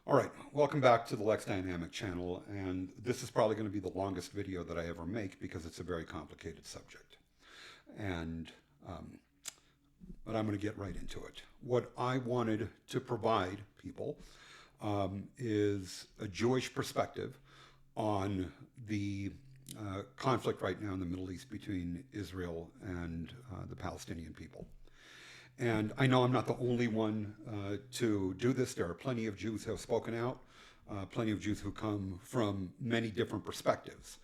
All right, welcome back to the Lex Dynamic channel, and this is probably going to be the longest video that I ever make because it's a very complicated subject. And but I'm going to get right into it. What I wanted to provide people is a Jewish perspective on the conflict right now in the Middle East between Israel and the Palestinian people. And I know I'm not the only one to do this. There are plenty of Jews who have spoken out, plenty of Jews who come from many different perspectives.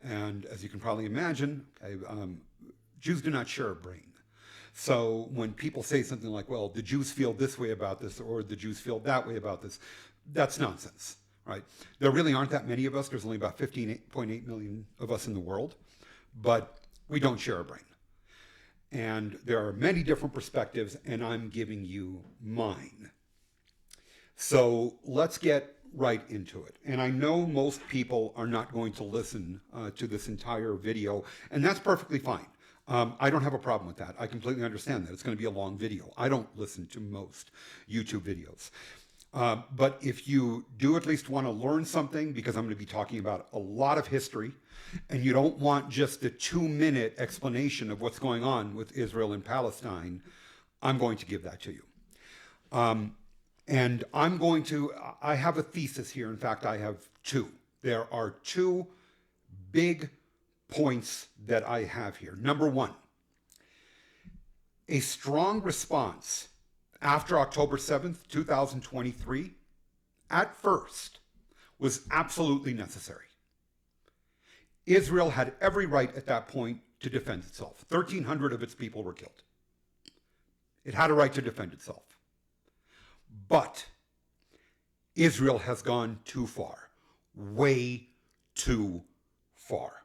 And as you can probably imagine, Jews do not share a brain. So when people say something like, well, the Jews feel this way about this, or the Jews feel that way about this, that's nonsense, right? There really aren't that many of us. There's only about 15.8 million of us in the world, but we don't share a brain. And there are many different perspectives, and I'm giving you mine. So let's get right into it. And I know most people are not going to listen to this entire video, and that's perfectly fine. I don't have a problem with that. I completely understand that. It's going to be a long video. I don't listen to most YouTube videos. But if you do at least want to learn something, because I'm going to be talking about a lot of history, and you don't want just a 2-minute explanation of what's going on with Israel and Palestine, I'm going to give that to you. And I have a thesis here. In fact, I have two. There are two big points that I have here. Number one, a strong response after October 7th, 2023, at first, was absolutely necessary. Israel had every right at that point to defend itself. 1,300 of its people were killed. It had a right to defend itself. But Israel has gone too far, way too far.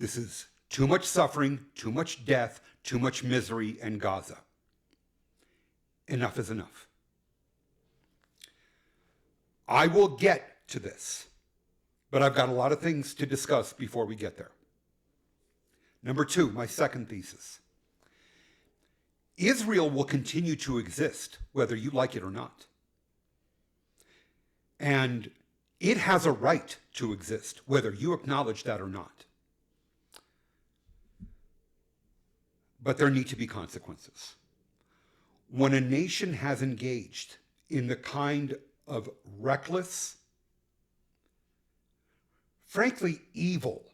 This is too much suffering, too much death, too much misery in Gaza. Enough is enough. I will get to this, but I've got a lot of things to discuss before we get there. Number two, my second thesis. Israel will continue to exist whether you like it or not. And it has a right to exist whether you acknowledge that or not. But there need to be consequences. When a nation has engaged in the kind of reckless, frankly evil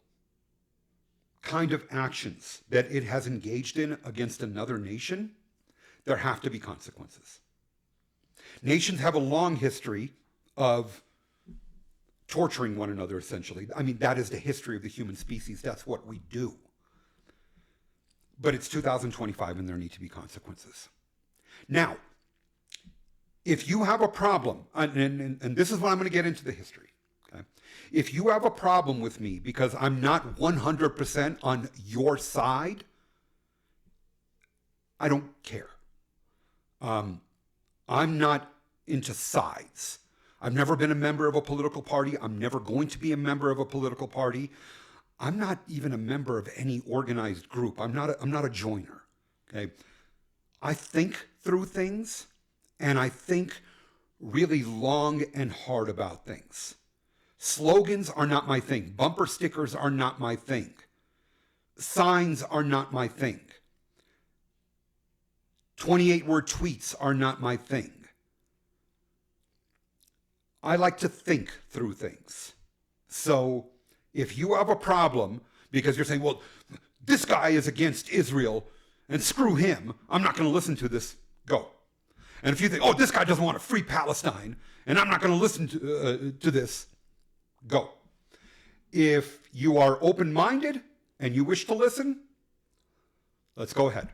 kind of actions that it has engaged in against another nation, there have to be consequences. Nations have a long history of torturing one another, essentially. I mean, that is the history of the human species. That's what we do. But it's 2025 and there need to be consequences. Now, if you have a problem, and this is when I'm going to get into the history, okay? If you have a problem with me because I'm not 100% on your side, I don't care. I'm not into sides. I've never been a member of a political party. I'm never going to be a member of a political party. I'm not even a member of any organized group. I'm not a joiner. Okay? I think through things, and I think really long and hard about things. Slogans are not my thing. Bumper stickers are not my thing. Signs are not my thing. 28-word tweets are not my thing. I like to think through things. So if you have a problem because you're saying, well, this guy is against Israel and screw him, I'm not going to listen to this, go. And if you think, oh, this guy doesn't want to free Palestine and I'm not going to listen to this, go. If you are open-minded and you wish to listen, let's go ahead.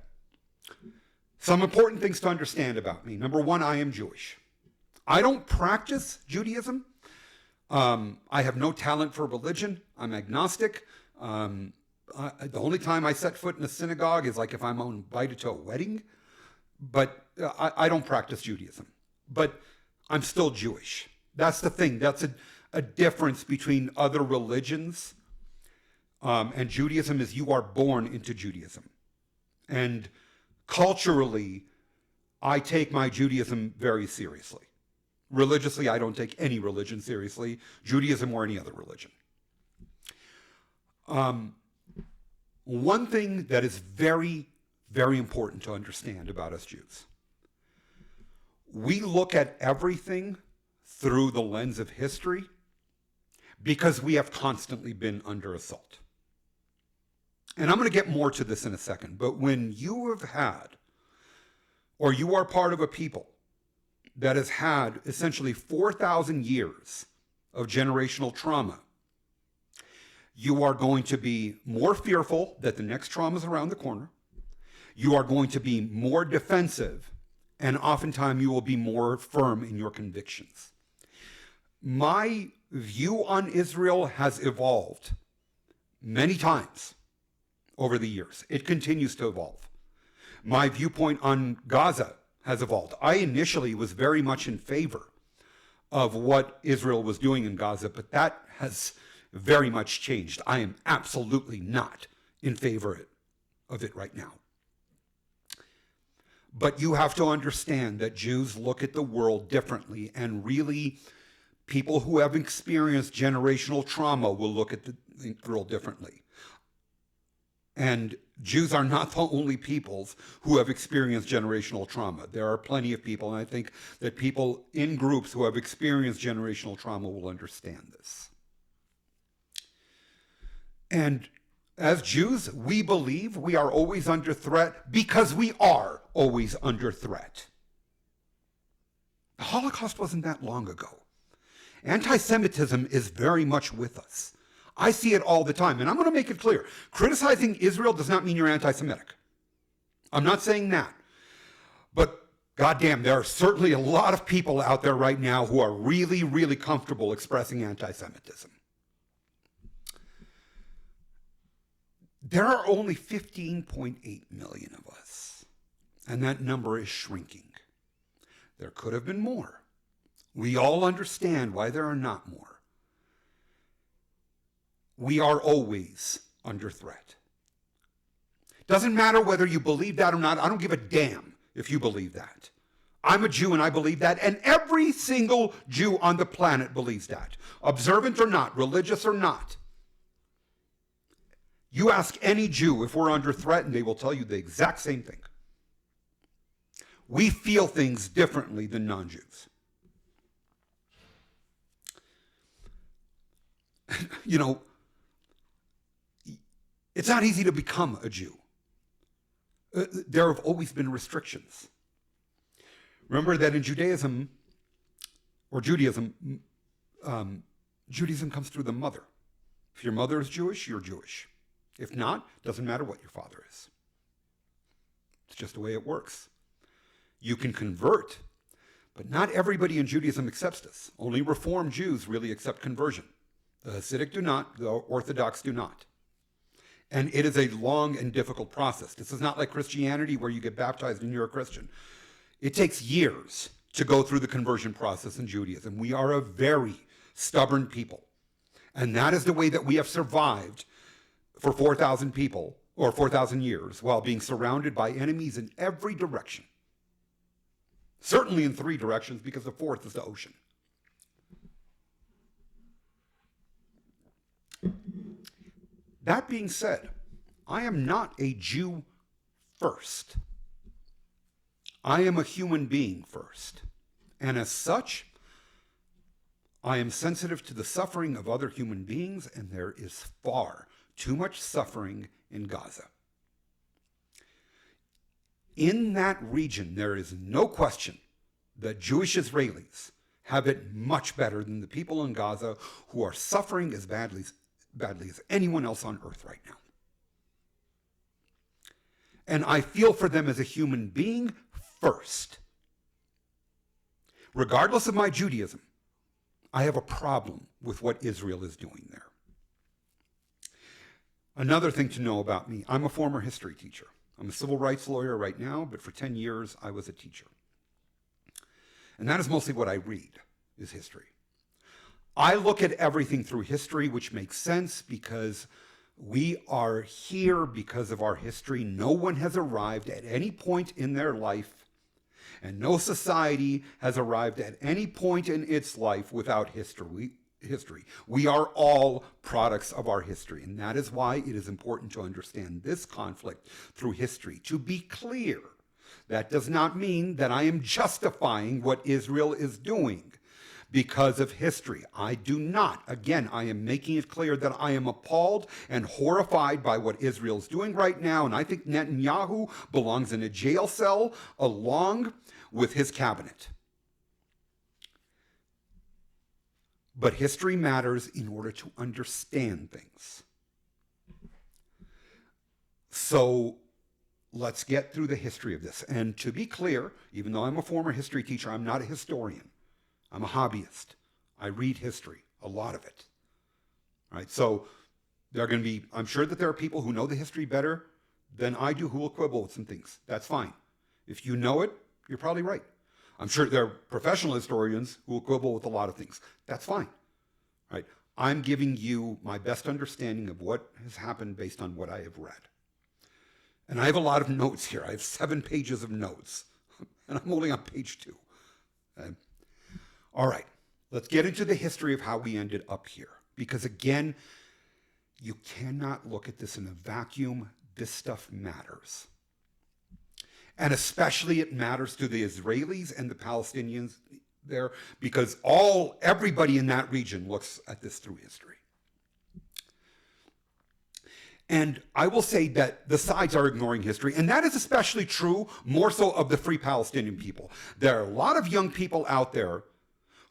Some important things to understand about me. Number one, I am Jewish. I don't practice Judaism. I have no talent for religion. I'm agnostic. The only time I set foot in a synagogue is like if I'm invited to a wedding. But I don't practice Judaism. But I'm still Jewish. That's the thing. That's a difference between other religions and Judaism is you are born into Judaism. And culturally, I take my Judaism very seriously. Religiously, I don't take any religion seriously, Judaism or any other religion. One thing that is very, very important to understand about us Jews, we look at everything through the lens of history because we have constantly been under assault. And I'm going to get more to this in a second, but when you have had, or you are part of a people that has had essentially 4,000 years of generational trauma, you are going to be more fearful that the next trauma is around the corner. You are going to be more defensive, and oftentimes you will be more firm in your convictions. My view on Israel has evolved many times over the years. It continues to evolve. My viewpoint on Gaza has evolved. I initially was very much in favor of what Israel was doing in Gaza, but that has very much changed. I am absolutely not in favor of it right now. But you have to understand that Jews look at the world differently, and really people who have experienced generational trauma will look at the world differently. And Jews are not the only peoples who have experienced generational trauma. There are plenty of people, and I think that people in groups who have experienced generational trauma will understand this. And as Jews, we believe we are always under threat because we are always under threat. The Holocaust wasn't that long ago. Anti-Semitism is very much with us. I see it all the time, and I'm going to make it clear. Criticizing Israel does not mean you're anti-Semitic. I'm not saying that. But goddamn, there are certainly a lot of people out there right now who are really, really comfortable expressing anti-Semitism. There are only 15.8 million of us, and that number is shrinking. There could have been more. We all understand why there are not more. We are always under threat. Doesn't matter whether you believe that or not. I don't give a damn if you believe that. I'm a Jew and I believe that, and every single Jew on the planet believes that. Observant or not, religious or not. You ask any Jew if we're under threat and they will tell you the exact same thing. We feel things differently than non-Jews. You know, it's not easy to become a Jew. There have always been restrictions. Remember that in Judaism, Judaism comes through the mother. If your mother is Jewish, you're Jewish. If not, doesn't matter what your father is. It's just the way it works. You can convert, but not everybody in Judaism accepts this. Only Reformed Jews really accept conversion. The Hasidic do not, the Orthodox do not. And it is a long and difficult process. This is not like Christianity where you get baptized and you're a Christian. It takes years to go through the conversion process in Judaism. We are a very stubborn people. And that is the way that we have survived for 4,000 people, or 4,000 years, while being surrounded by enemies in every direction. Certainly in 3 directions, because the 4th is the ocean. That being said, I am not a Jew first. I am a human being first. And as such, I am sensitive to the suffering of other human beings, and there is far too much suffering in Gaza. In that region, there is no question that Jewish Israelis have it much better than the people in Gaza who are suffering as badly as anyone else on earth right now. And I feel for them as a human being first. Regardless of my Judaism, I have a problem with what Israel is doing there. Another thing to know about me, I'm a former history teacher. I'm a civil rights lawyer right now, but for 10 years I was a teacher. And that is mostly what I read, is history. I look at everything through history, which makes sense because we are here because of our history. No one has arrived at any point in their life And no society has arrived at any point in its life without history. We are all products of our history, and that is why it is important to understand this conflict through history. To be clear, that does not mean that I am justifying what Israel is doing because of history. I do not. Again, I am making it clear that I am appalled and horrified by what Israel is doing right now, and I think Netanyahu belongs in a jail cell along with his cabinet. But history matters in order to understand things. So let's get through the history of this. And to be clear, even though I'm a former history teacher, I'm not a historian. I'm a hobbyist. I read history, a lot of it. All right, so there are going to be, I'm sure that there are people who know the history better than I do who will quibble with some things. That's fine. If you know it, you're probably right. I'm sure there are professional historians who will quibble with a lot of things. That's fine. Right? I'm giving you my best understanding of what has happened based on what I have read. And I have a lot of notes here. I have 7 pages of notes, and I'm only on page 2. Okay? All right, let's get into the history of how we ended up here. Because again, you cannot look at this in a vacuum. This stuff matters. And especially it matters to the Israelis and the Palestinians there, because everybody in that region looks at this through history. And I will say that the sides are ignoring history, and that is especially true more so of the Free Palestinian people. There are a lot of young people out there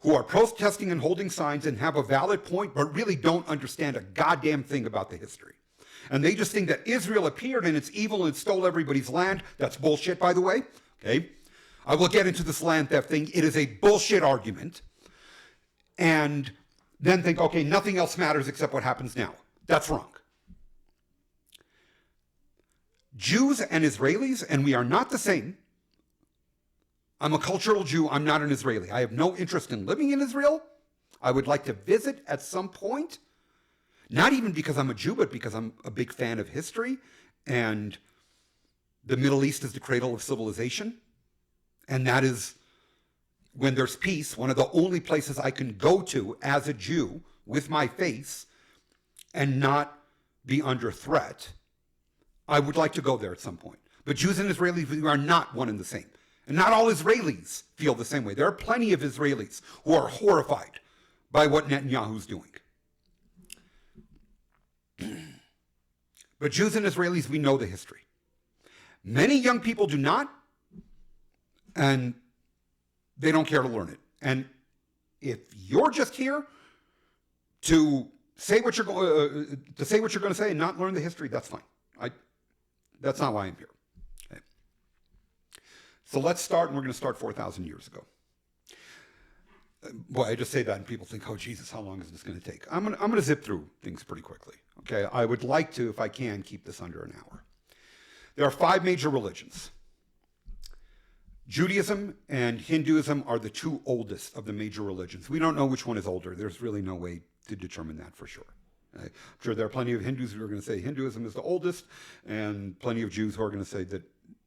who are protesting and holding signs and have a valid point, but really don't understand a goddamn thing about the history. And they just think that Israel appeared and it's evil and stole everybody's land. That's bullshit, by the way. Okay? I will get into this land theft thing. It is a bullshit argument. And then think, okay, nothing else matters except what happens now. That's wrong. Jews and Israelis, and we are not the same. I'm a cultural Jew. I'm not an Israeli. I have no interest in living in Israel. I would like to visit at some point. Not even because I'm a Jew, but because I'm a big fan of history. And the Middle East is the cradle of civilization. And that is, when there's peace, one of the only places I can go to as a Jew with my face and not be under threat. I would like to go there at some point. But Jews and Israelis, we are not one and the same. And not all Israelis feel the same way. There are plenty of Israelis who are horrified by what Netanyahu's doing. But Jews and Israelis, we know the history. Many young people do not, and they don't care to learn it. And if you're just here to say what you're going to say and not learn the history, that's fine. That's not why I'm here. Okay. So let's start, and we're going to start 4,000 years ago. Boy, I just say that, and people think, "Oh Jesus, how long is this going to take?" I'm going to zip through things pretty quickly. Okay, I would like to, if I can, keep this under an hour. There are 5 major religions. Judaism and Hinduism are the 2 oldest of the major religions. We don't know which one is older. There's really no way to determine that for sure. I'm sure there are plenty of Hindus who are going to say Hinduism is the oldest, and plenty of Jews who are going to say that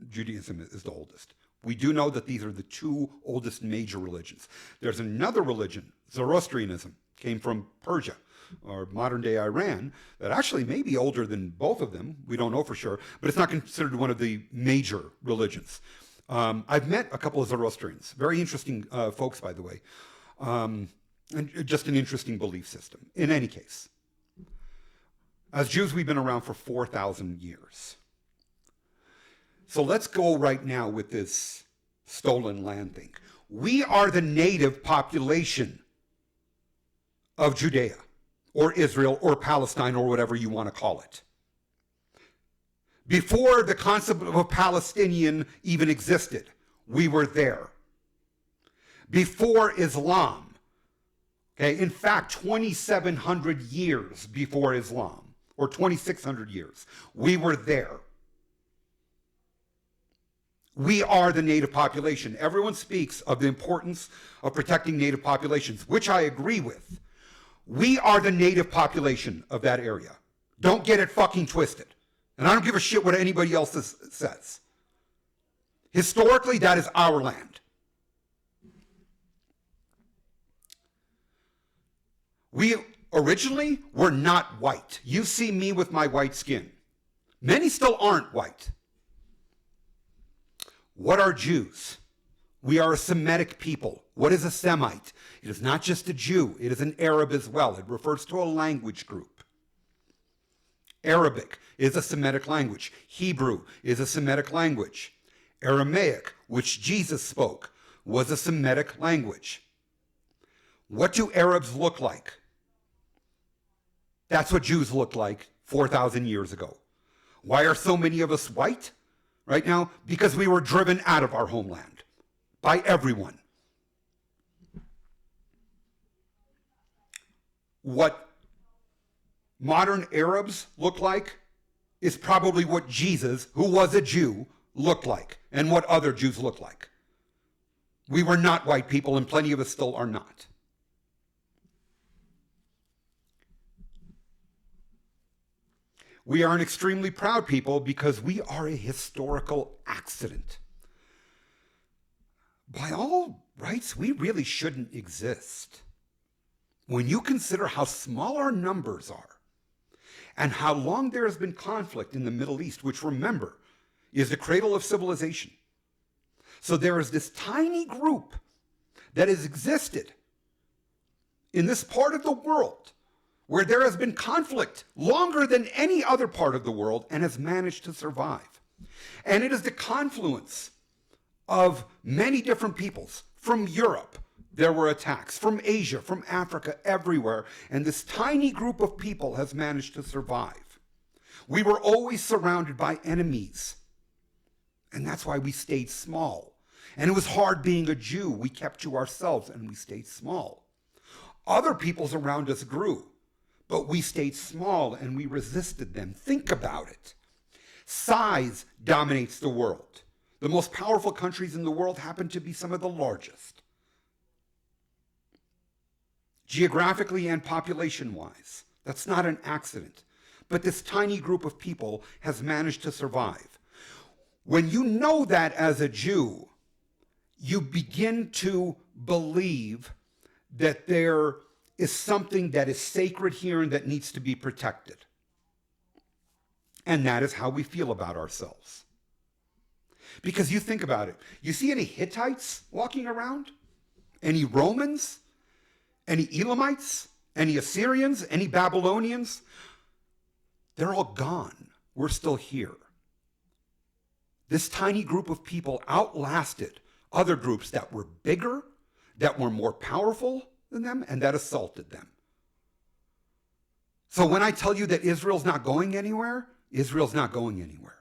Judaism is the oldest. We do know that these are the 2 oldest major religions. There's another religion, Zoroastrianism, came from Persia, or modern-day Iran, that actually may be older than both of them. We don't know for sure, but it's not considered one of the major religions. I've met a couple of Zoroastrians, very interesting folks, by the way, and just an interesting belief system. In any case, as Jews, we've been around for 4,000 years. So let's go right now with this stolen land thing. We are the native population of Judea, or Israel, or Palestine, or whatever you want to call it. Before the concept of a Palestinian even existed, we were there. Before Islam, okay, in fact, 2,700 years before Islam, or 2,600 years, we were there. We are the native population. Everyone speaks of the importance of protecting native populations, which I agree with. We are the native population of that area. Don't get it fucking twisted. And I don't give a shit what anybody else says. Historically, that is our land. We originally were not white. You see me with my white skin. Many still aren't white. What are Jews? We are a Semitic people. What is a Semite? It is not just a Jew. It is an Arab as well. It refers to a language group. Arabic is a Semitic language. Hebrew is a Semitic language. Aramaic, which Jesus spoke, was a Semitic language. What do Arabs look like? That's what Jews looked like 4,000 years ago. Why are so many of us white right now? Because we were driven out of our homeland by everyone. What modern Arabs look like is probably what Jesus, who was a Jew, looked like, and what other Jews look like. We were not white people, and plenty of us still are not. We are an extremely proud people because we are a historical accident. By all rights, we really shouldn't exist. When you consider how small our numbers are and how long there has been conflict in the Middle East, which, remember, is the cradle of civilization. So there is this tiny group that has existed in this part of the world where there has been conflict longer than any other part of the world and has managed to survive. And it is the confluence of many different peoples. From Europe, there were attacks. From Asia, from Africa, everywhere. And this tiny group of people has managed to survive. We were always surrounded by enemies. And that's why we stayed small. And it was hard being a Jew. We kept to ourselves and we stayed small. Other peoples around us grew. But we stayed small and we resisted them. Think about it. Size dominates the world. The most powerful countries in the world happen to be some of the largest. Geographically and population-wise. That's not an accident. But this tiny group of people has managed to survive. When you know that as a Jew, you begin to believe that there is something that is sacred here and that needs to be protected. And that is how we feel about ourselves. Because you think about it. You see any Hittites walking around? Any Romans? Any Elamites? Any Assyrians? Any Babylonians? They're all gone. We're still here. This tiny group of people outlasted other groups that were bigger, that were more powerful than them, and that assaulted them. So when I tell you that Israel's not going anywhere, Israel's not going anywhere.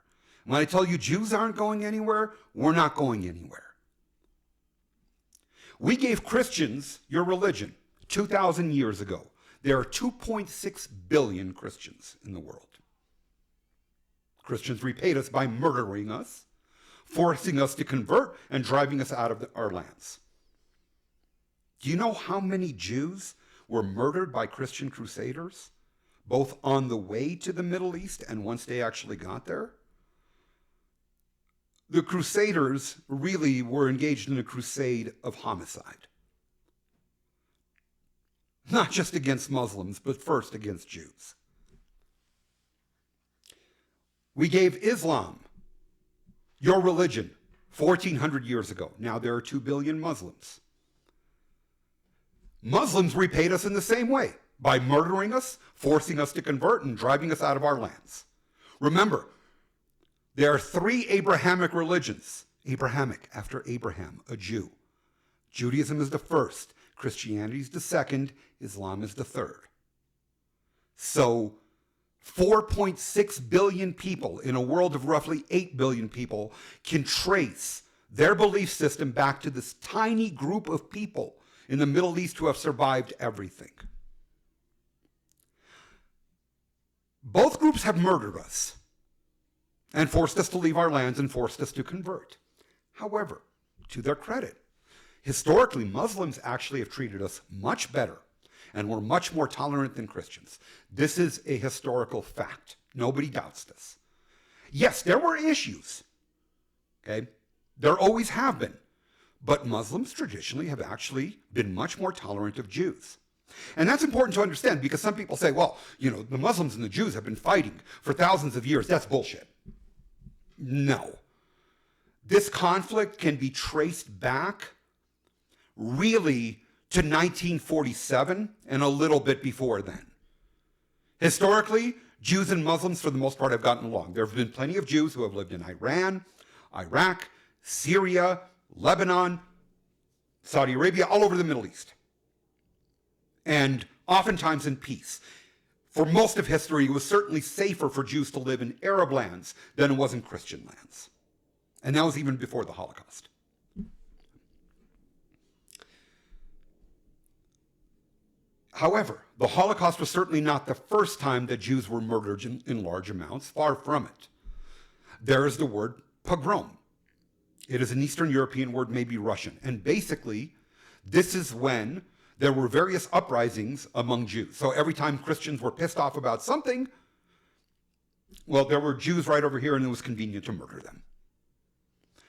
When I tell you Jews aren't going anywhere, we're not going anywhere. We gave Christians your religion 2,000 years ago. There are 2.6 billion Christians in the world. Christians repaid us by murdering us, forcing us to convert, and driving us out of our lands. Do you know how many Jews were murdered by Christian crusaders, both on the way to the Middle East and once they actually got there? The crusaders really were engaged in a crusade of homicide. Not just against Muslims, but first against Jews. We gave Islam your religion 1,400 years ago. Now there are 2 billion Muslims. Muslims repaid us in the same way, by murdering us, forcing us to convert, and driving us out of our lands. Remember, there are 3 Abrahamic religions. Abrahamic, after Abraham, a Jew. Judaism is the first, Christianity is the second, Islam is the third. So 4.6 billion people in a world of roughly 8 billion people can trace their belief system back to this tiny group of people in the Middle East who have survived everything. Both groups have murdered us and forced us to leave our lands and forced us to convert. However, to their credit, historically, Muslims actually have treated us much better and were much more tolerant than Christians. This is a historical fact. Nobody doubts this. Yes, there were issues, okay? There always have been. But Muslims traditionally have actually been much more tolerant of Jews. And that's important to understand because some people say, well, the Muslims and the Jews have been fighting for thousands of years. That's bullshit. No. This conflict can be traced back really to 1947 and a little bit before then. Historically, Jews and Muslims, for the most part, have gotten along. There have been plenty of Jews who have lived in Iran, Iraq, Syria, Lebanon, Saudi Arabia, all over the Middle East. And oftentimes in peace. For most of history, it was certainly safer for Jews to live in Arab lands than it was in Christian lands. And that was even before the Holocaust. However, the Holocaust was certainly not the first time that Jews were murdered in large amounts. Far from it. There is the word pogrom. It is an Eastern European word, maybe Russian. And basically, this is when there were various uprisings among Jews. So every time Christians were pissed off about something, well, there were Jews right over here and it was convenient to murder them.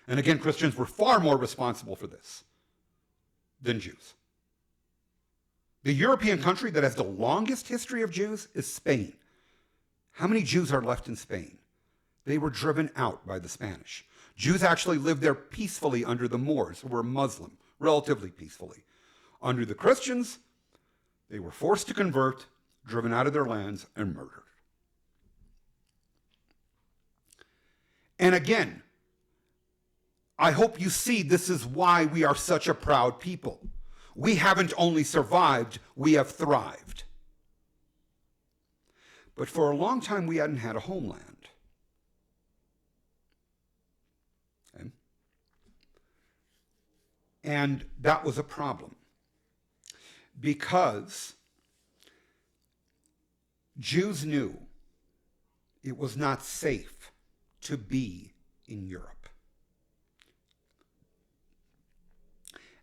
And again, Christians were far more responsible for this than Jews. The European country that has the longest history of Jews is Spain. How many Jews are left in Spain? They were driven out by the Spanish. Jews actually lived there peacefully under the Moors, who were Muslim, relatively peacefully. Under the Christians, they were forced to convert, driven out of their lands, and murdered. And again, I hope you see this is why we are such a proud people. We haven't only survived, we have thrived. But for a long time, we hadn't had a homeland. Okay? And that was a problem. Because Jews knew it was not safe to be in Europe.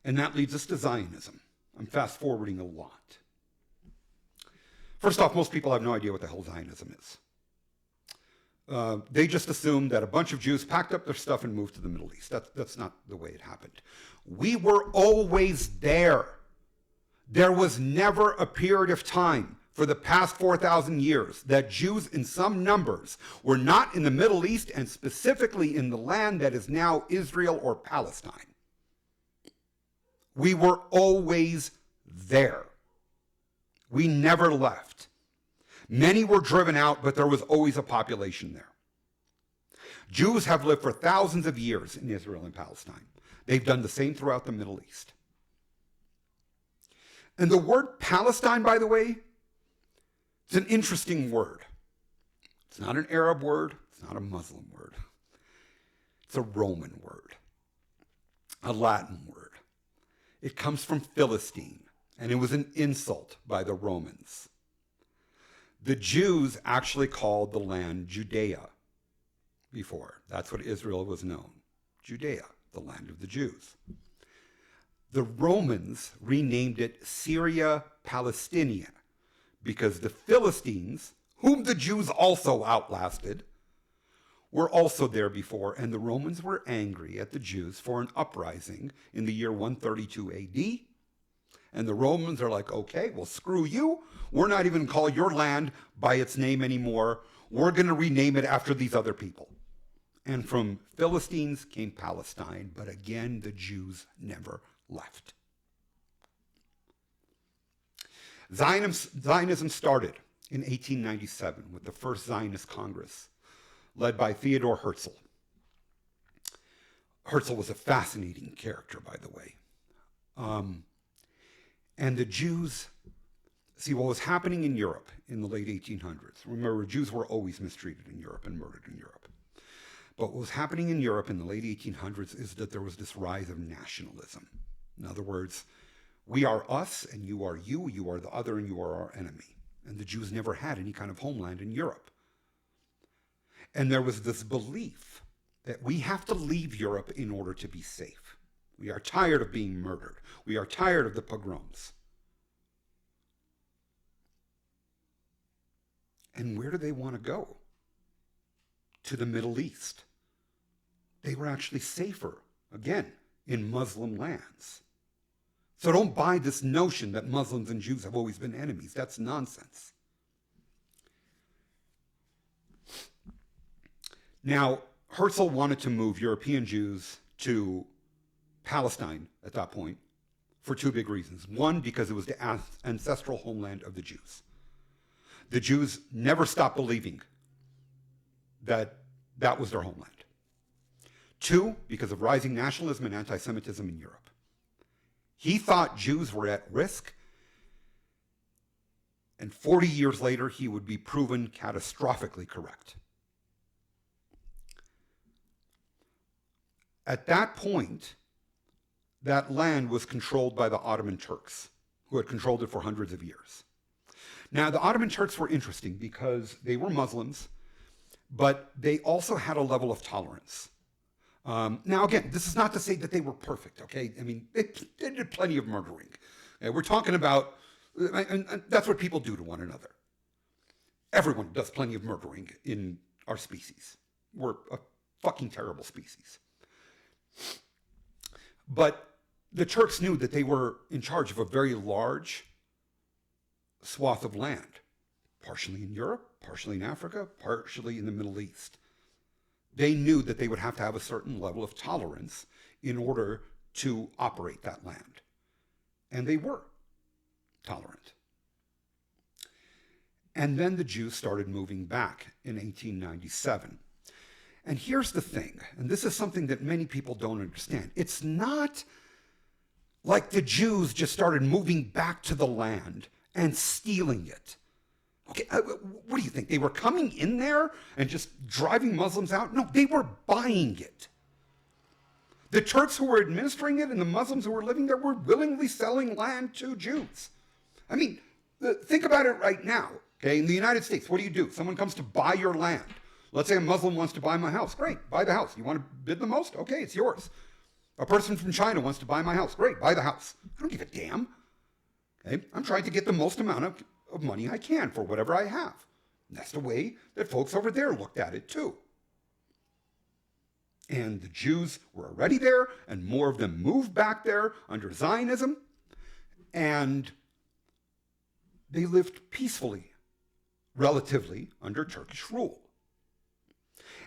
And that leads us to Zionism. I'm fast forwarding a lot. First off, most people have no idea what the hell Zionism is. They just assumed that a bunch of Jews packed up their stuff and moved to the Middle East. That's not the way it happened. We were always there. There was never a period of time for the past 4,000 years that Jews in some numbers were not in the Middle East and specifically in the land that is now Israel or Palestine. We were always there. We never left. Many were driven out, but there was always a population there. Jews have lived for thousands of years in Israel and Palestine. They've done the same throughout the Middle East. And the word Palestine, by the way, it's an interesting word. It's not an Arab word. It's not a Muslim word. It's a Roman word, a Latin word. It comes from Philistine, and it was an insult by the Romans. The Jews actually called the land Judea before. That's what Israel was known. Judea, the land of the Jews. The Romans renamed it Syria Palestinia because the Philistines, whom the Jews also outlasted, were also there before, and the Romans were angry at the Jews for an uprising in the year 132 AD. And the Romans are like, okay, well, screw you. We're not even going to call your land by its name anymore. We're going to rename it after these other people. And from Philistines came Palestine, but again, the Jews never left. Zionism started in 1897 with the first Zionist Congress, led by Theodor Herzl. Herzl was a fascinating character, by the way. And the Jews, see what was happening in Europe in the late 1800s. Remember, Jews were always mistreated in Europe and murdered in Europe. But what was happening in Europe in the late 1800s is that there was this rise of nationalism. In other words, we are us and you are the other and you are our enemy. And the Jews never had any kind of homeland in Europe. And there was this belief that we have to leave Europe in order to be safe. We are tired of being murdered. We are tired of the pogroms. And where do they want to go? To the Middle East. They were actually safer again, in Muslim lands. So don't buy this notion that Muslims and Jews have always been enemies. That's nonsense. Now, Herzl wanted to move European Jews to Palestine at that point for two big reasons. One, because it was the ancestral homeland of the Jews. The Jews never stopped believing that that was their homeland. Two, because of rising nationalism and anti-Semitism in Europe. He thought Jews were at risk, and 40 years later, he would be proven catastrophically correct. At that point, that land was controlled by the Ottoman Turks, who had controlled it for hundreds of years. Now, the Ottoman Turks were interesting because they were Muslims, but they also had a level of tolerance. Now, again, this is not to say that they were perfect, okay? I mean, they did plenty of murdering. We're talking about, and that's what people do to one another. Everyone does plenty of murdering in our species. We're a fucking terrible species. But the Turks knew that they were in charge of a very large swath of land, partially in Europe, partially in Africa, partially in the Middle East. They knew that they would have to have a certain level of tolerance in order to operate that land. And they were tolerant. And then the Jews started moving back in 1897. And here's the thing, and this is something that many people don't understand. It's not like the Jews just started moving back to the land and stealing it. Okay, what do you think? They were coming in there and just driving Muslims out? No, they were buying it. The Turks who were administering it and the Muslims who were living there were willingly selling land to Jews. I mean, think about it right now. Okay, in the United States, what do? Someone comes to buy your land. Let's say a Muslim wants to buy my house. Great, buy the house. You want to bid the most? Okay, it's yours. A person from China wants to buy my house. Great, buy the house. I don't give a damn. Okay, I'm trying to get the most amount of money I can for whatever I have. And that's the way that folks over there looked at it too. And the Jews were already there, and more of them moved back there under Zionism, and they lived peacefully, relatively, under Turkish rule.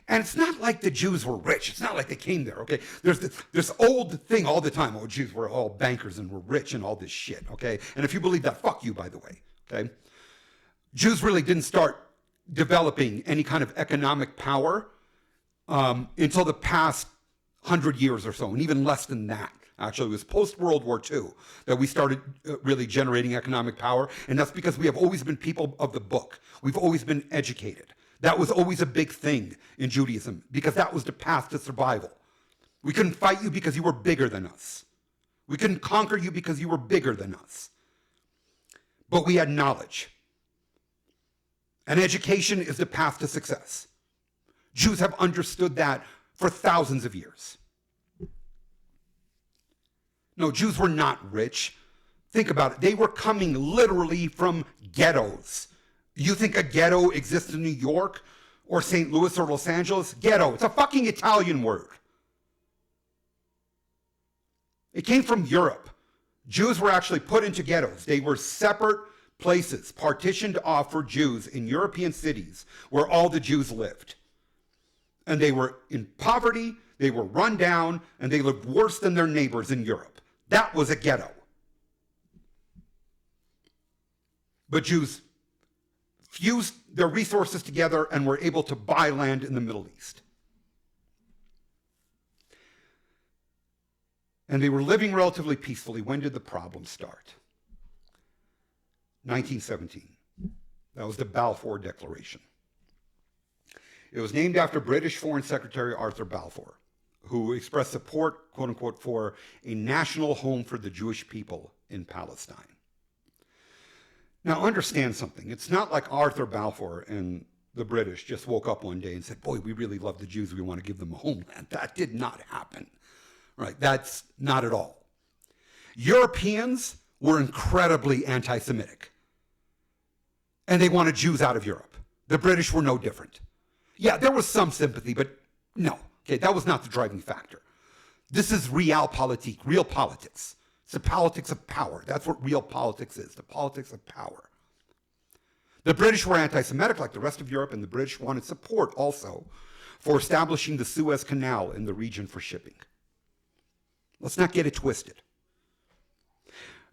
And it's not like the Jews were rich. It's not like they came there, okay? There's this old thing all the time. Oh, Jews were all bankers and were rich and all this shit, okay? And if you believe that, fuck you, by the way, okay? Jews really didn't start developing any kind of economic power until the past 100 years or so, and even less than that. Actually, it was post-World War II that we started really generating economic power, and that's because we have always been people of the book. We've always been educated. That was always a big thing in Judaism, because that was the path to survival. We couldn't fight you because you were bigger than us. We couldn't conquer you because you were bigger than us. But we had knowledge. And education is the path to success. Jews have understood that for thousands of years. No, Jews were not rich. Think about it. They were coming literally from ghettos. You think a ghetto exists in New York or St. Louis or Los Angeles? Ghetto. It's a fucking Italian word. It came from Europe. Jews were actually put into ghettos. They were separate places partitioned off for Jews in European cities where all the Jews lived. And they were in poverty, they were run down, and they lived worse than their neighbors in Europe. That was a ghetto. But Jews fused their resources together and were able to buy land in the Middle East. And they were living relatively peacefully. When did the problem start? 1917. That was the Balfour Declaration. It was named after British Foreign Secretary Arthur Balfour, who expressed support, quote unquote, for a national home for the Jewish people in Palestine. Now understand something. It's not like Arthur Balfour and the British just woke up one day and said, boy, we really love the Jews, we want to give them a homeland. That did not happen. Right? That's not at all. Europeans were incredibly anti-Semitic. And they wanted Jews out of Europe. The British were no different. Yeah, there was some sympathy, but no. Okay, that was not the driving factor. This is realpolitik, real politics. It's the politics of power. That's what real politics is, the politics of power. The British were anti-Semitic like the rest of Europe, and the British wanted support also for establishing the Suez Canal in the region for shipping. Let's not get it twisted.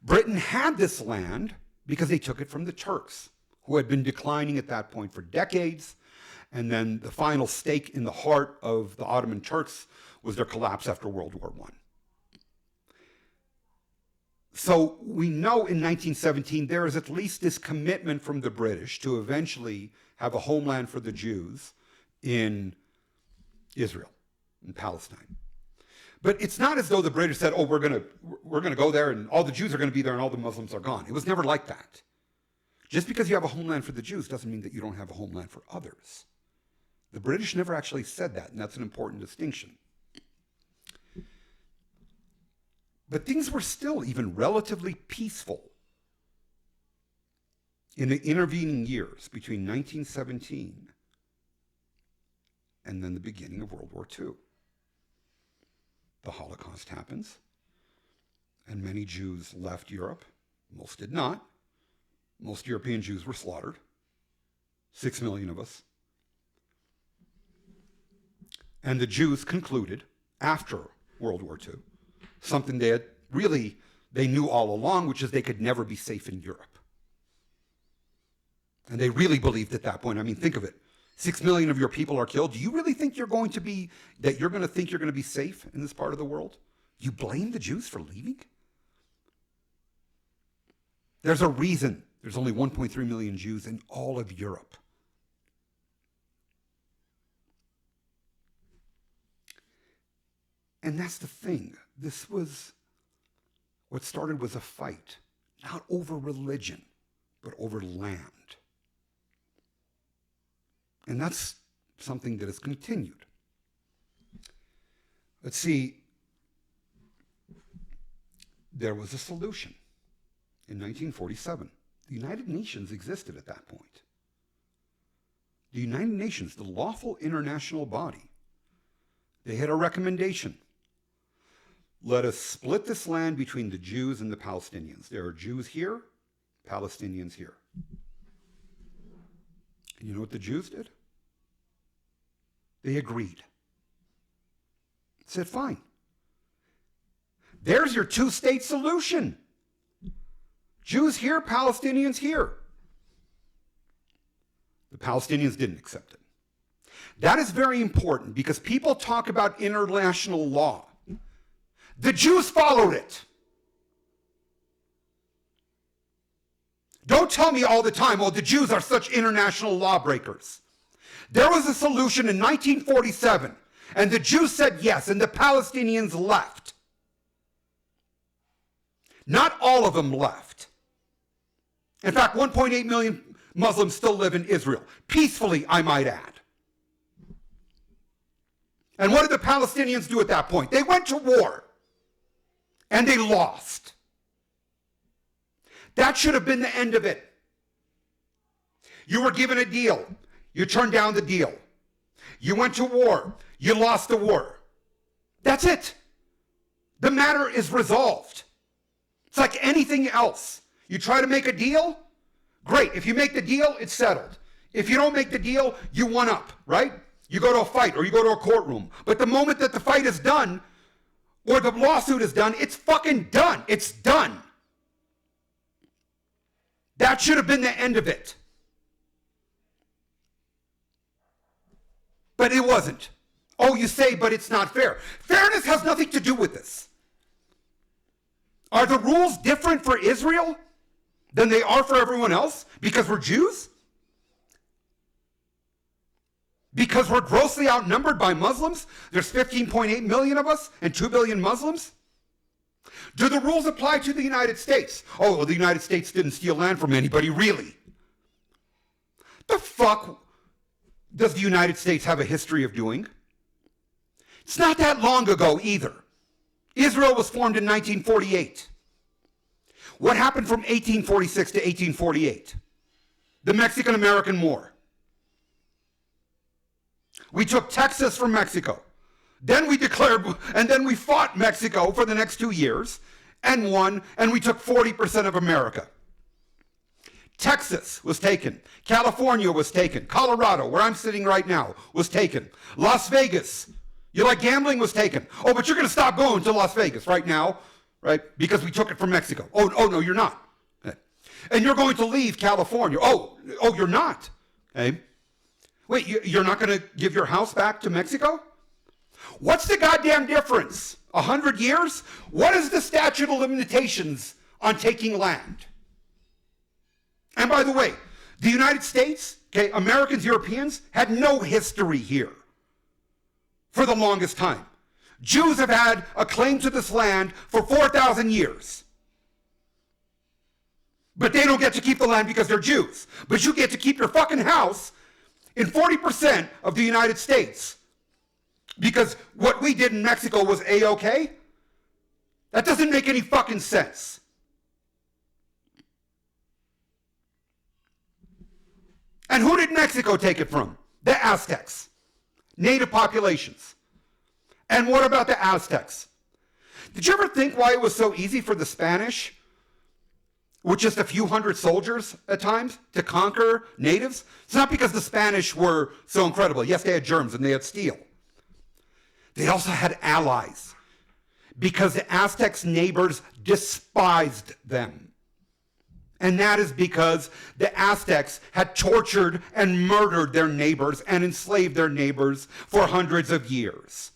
Britain had this land because they took it from the Turks, who had been declining at that point for decades, and then the final stake in the heart of the Ottoman Turks was their collapse after World War I. So we know in 1917 there is at least this commitment from the British to eventually have a homeland for the Jews in Israel, in Palestine. But it's not as though the British said, oh, we're gonna go there and all the Jews are gonna be there and all the Muslims are gone. It was never like that. Just because you have a homeland for the Jews doesn't mean that you don't have a homeland for others. The British never actually said that, and that's an important distinction. But things were still even relatively peaceful in the intervening years between 1917 and then the beginning of World War II. The Holocaust happens, and many Jews left Europe. Most did not. Most European Jews were slaughtered. 6 million of us. And the Jews concluded, after World War II, something they knew all along, which is they could never be safe in Europe. And they really believed at that point. I mean, think of it. 6 million of your people are killed. Do you really think you're going to be safe in this part of the world? You blame the Jews for leaving? There's a reason there's only 1.3 million Jews in all of Europe. And that's the thing. This was, what started was a fight, not over religion, but over land. And that's something that has continued. Let's see, there was a solution in 1947. The United Nations existed at that point. The United Nations, the lawful international body, they had a recommendation. Let us split this land between the Jews and the Palestinians. There are Jews here, Palestinians here. And you know what the Jews did? They agreed. Said, fine. There's your two-state solution. Jews here, Palestinians here. The Palestinians didn't accept it. That is very important because people talk about international law. The Jews followed it. Don't tell me all the time, oh, the Jews are such international lawbreakers. There was a solution in 1947, and the Jews said yes, and the Palestinians left. Not all of them left. In fact, 1.8 million Muslims still live in Israel, peacefully, I might add. And what did the Palestinians do at that point? They went to war, and they lost. That should have been the end of it. You were given a deal. You turned down the deal. You went to war. You lost the war. That's it. The matter is resolved. It's like anything else. You try to make a deal, great. If you make the deal, it's settled. If you don't make the deal, you one up, right? You go to a fight or you go to a courtroom. But the moment that the fight is done or the lawsuit is done, it's fucking done. It's done. That should have been the end of it. But it wasn't. Oh, you say, but it's not fair. Fairness has nothing to do with this. Are the rules different for Israel than they are for everyone else because we're Jews? Because we're grossly outnumbered by Muslims? There's 15.8 million of us and 2 billion Muslims? Do the rules apply to the United States? Oh, well, the United States didn't steal land from anybody, really. The fuck does the United States have a history of doing? It's not that long ago either. Israel was formed in 1948. What happened from 1846 to 1848? The Mexican-American War. We took Texas from Mexico. Then we declared, and then we fought Mexico for the next 2 years and won, and we took 40% of America. Texas was taken. California was taken. Colorado, where I'm sitting right now, was taken. Las Vegas, you like gambling, was taken. Oh, but you're going to stop going to Las Vegas right now, right? Because we took it from Mexico. Oh, no, you're not. Okay. And you're going to leave California. Oh, you're not. Okay. Wait, you're not going to give your house back to Mexico? What's the goddamn difference? 100 years? What is the statute of limitations on taking land? And by the way, the United States, okay, Americans, Europeans, had no history here for the longest time. Jews have had a claim to this land for 4,000 years. But they don't get to keep the land because they're Jews. But you get to keep your fucking house in 40% of the United States. Because what we did in Mexico was A-okay? That doesn't make any fucking sense. And who did Mexico take it from? The Aztecs, native populations. And what about the Aztecs? Did you ever think why it was so easy for the Spanish, with just a few hundred soldiers at times, to conquer natives? It's not because the Spanish were so incredible. Yes, they had germs and they had steel. They also had allies, because the Aztecs' neighbors despised them. And that is because the Aztecs had tortured and murdered their neighbors and enslaved their neighbors for hundreds of years.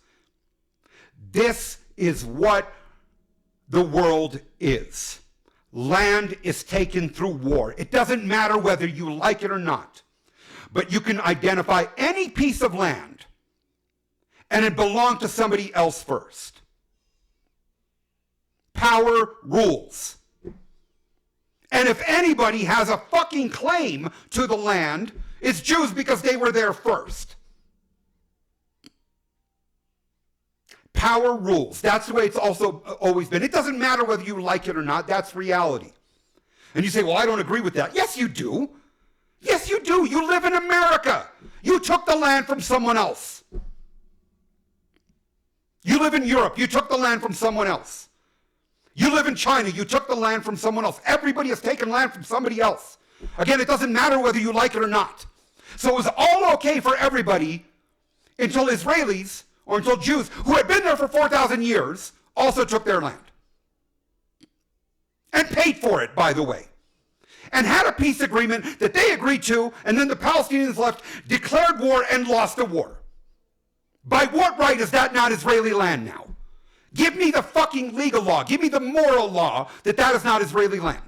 This is what the world is. Land is taken through war. It doesn't matter whether you like it or not, but you can identify any piece of land and it belonged to somebody else first. Power rules. And if anybody has a fucking claim to the land, it's Jews, because they were there first. Power rules. That's the way it's also always been. It doesn't matter whether you like it or not. That's reality. And you say, well, I don't agree with that. Yes, you do. Yes, you do. You live in America. You took the land from someone else. You live in Europe. You took the land from someone else. You live in China, you took the land from someone else. Everybody has taken land from somebody else. Again, it doesn't matter whether you like it or not. So it was all okay for everybody until Israelis, or until Jews, who had been there for 4,000 years, also took their land. And paid for it, by the way. And had a peace agreement that they agreed to, and then the Palestinians left, declared war, and lost the war. By what right is that not Israeli land now? Give me the fucking legal law. Give me the moral law that that is not Israeli land.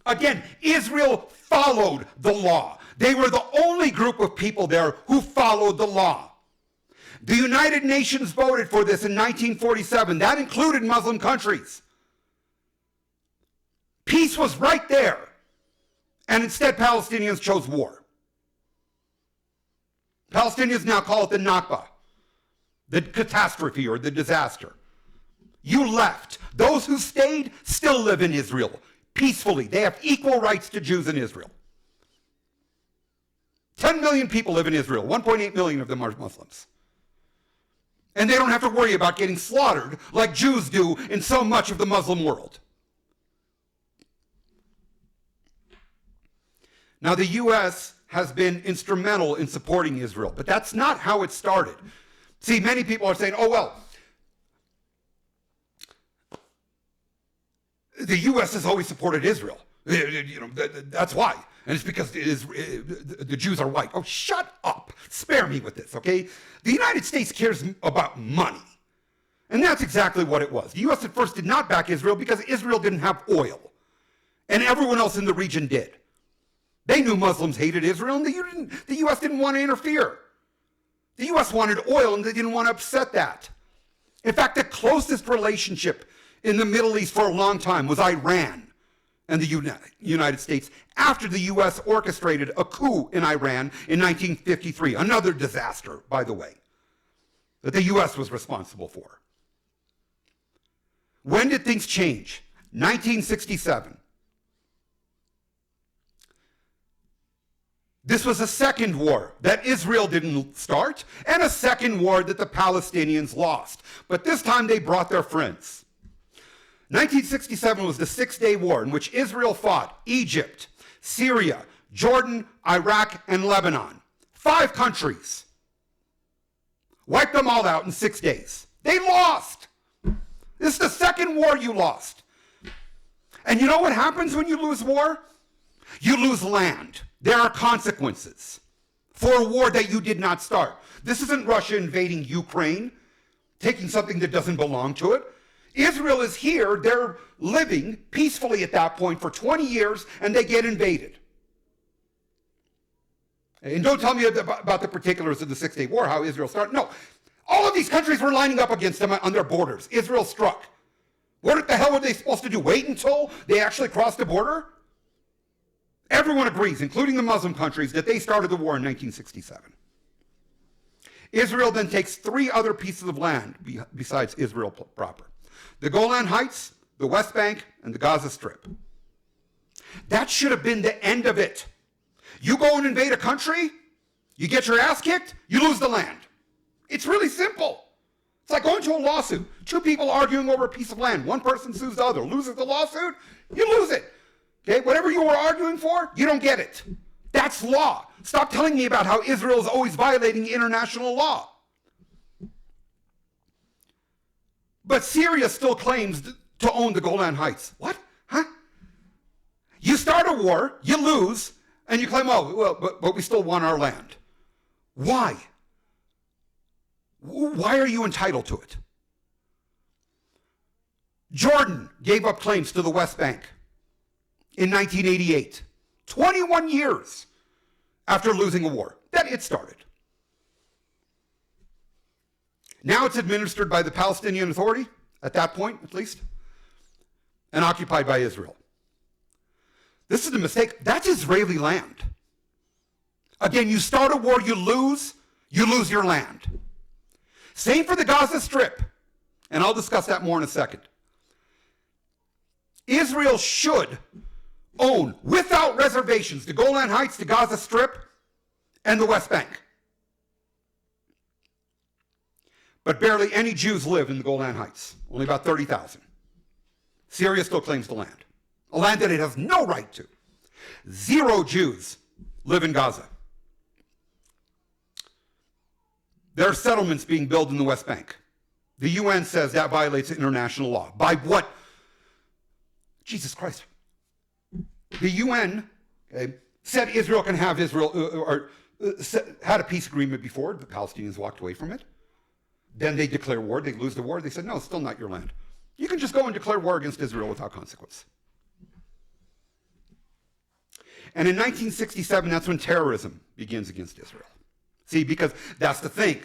Again, Israel followed the law. They were the only group of people there who followed the law. The United Nations voted for this in 1947. That included Muslim countries. Peace was right there. And instead, Palestinians chose war. Palestinians now call it the Nakba, the catastrophe or the disaster. You left. Those who stayed still live in Israel peacefully. They have equal rights to Jews in Israel. 10 million people live in Israel. 1.8 million of them are Muslims. And they don't have to worry about getting slaughtered like Jews do in so much of the Muslim world. Now, the U.S. has been instrumental in supporting Israel, but that's not how it started. See, many people are saying, oh, well, the U.S. has always supported Israel. You know, that's why. And it's because the Jews are white. Oh, shut up. Spare me with this, okay? The United States cares about money. And that's exactly what it was. The U.S. at first did not back Israel because Israel didn't have oil. And everyone else in the region did. They knew Muslims hated Israel, and the U.S. didn't want to interfere. The U.S. wanted oil, and they didn't want to upset that. In fact, the closest relationship in the Middle East for a long time was Iran and the United States, after the U.S. orchestrated a coup in Iran in 1953. Another disaster, by the way, that the U.S. was responsible for. When did things change? 1967. This was a second war that Israel didn't start, and a second war that the Palestinians lost. But this time they brought their friends. 1967 was the Six-Day War in which Israel fought Egypt, Syria, Jordan, Iraq, and Lebanon. 5 countries. Wiped them all out in 6 days. They lost. This is the second war you lost. And you know what happens when you lose war? You lose land. There are consequences for a war that you did not start. This isn't Russia invading Ukraine, taking something that doesn't belong to it. Israel is here. They're living peacefully at that point for 20 years, and they get invaded. And don't tell me about the particulars of the Six-Day War, how Israel started. No. All of these countries were lining up against them on their borders. Israel struck. What the hell were they supposed to do? Wait until they actually crossed the border? Everyone agrees, including the Muslim countries, that they started the war in 1967. Israel then takes 3 other pieces of land besides Israel proper. The Golan Heights, the West Bank, and the Gaza Strip. That should have been the end of it. You go and invade a country, you get your ass kicked, you lose the land. It's really simple. It's like going to a lawsuit. 2 people arguing over a piece of land. One person sues the other, loses the lawsuit, you lose it. Okay, whatever you were arguing for, you don't get it. That's law. Stop telling me about how Israel is always violating international law. But Syria still claims to own the Golan Heights. What? Huh? You start a war, you lose, and you claim, oh, well, but we still want our land. Why? Why are you entitled to it? Jordan gave up claims to the West Bank in 1988, 21 years after losing a war that it started. Now it's administered by the Palestinian Authority, at that point at least, and occupied by Israel. This is a mistake. That's Israeli land. Again, you start a war, you lose your land. Same for the Gaza Strip, and I'll discuss that more in a second. Israel should own, without reservations, the Golan Heights, the Gaza Strip, and the West Bank. But barely any Jews live in the Golan Heights, only about 30,000. Syria still claims the land, a land that it has no right to. 0 Jews live in Gaza. There are settlements being built in the West Bank. The UN says that violates international law. By what? Jesus Christ. The UN said Israel can have had a peace agreement before. The Palestinians walked away from it. Then they declare war. They lose the war. They said, no, it's still not your land. You can just go and declare war against Israel without consequence. And in 1967, that's when terrorism begins against Israel. See, because that's the thing.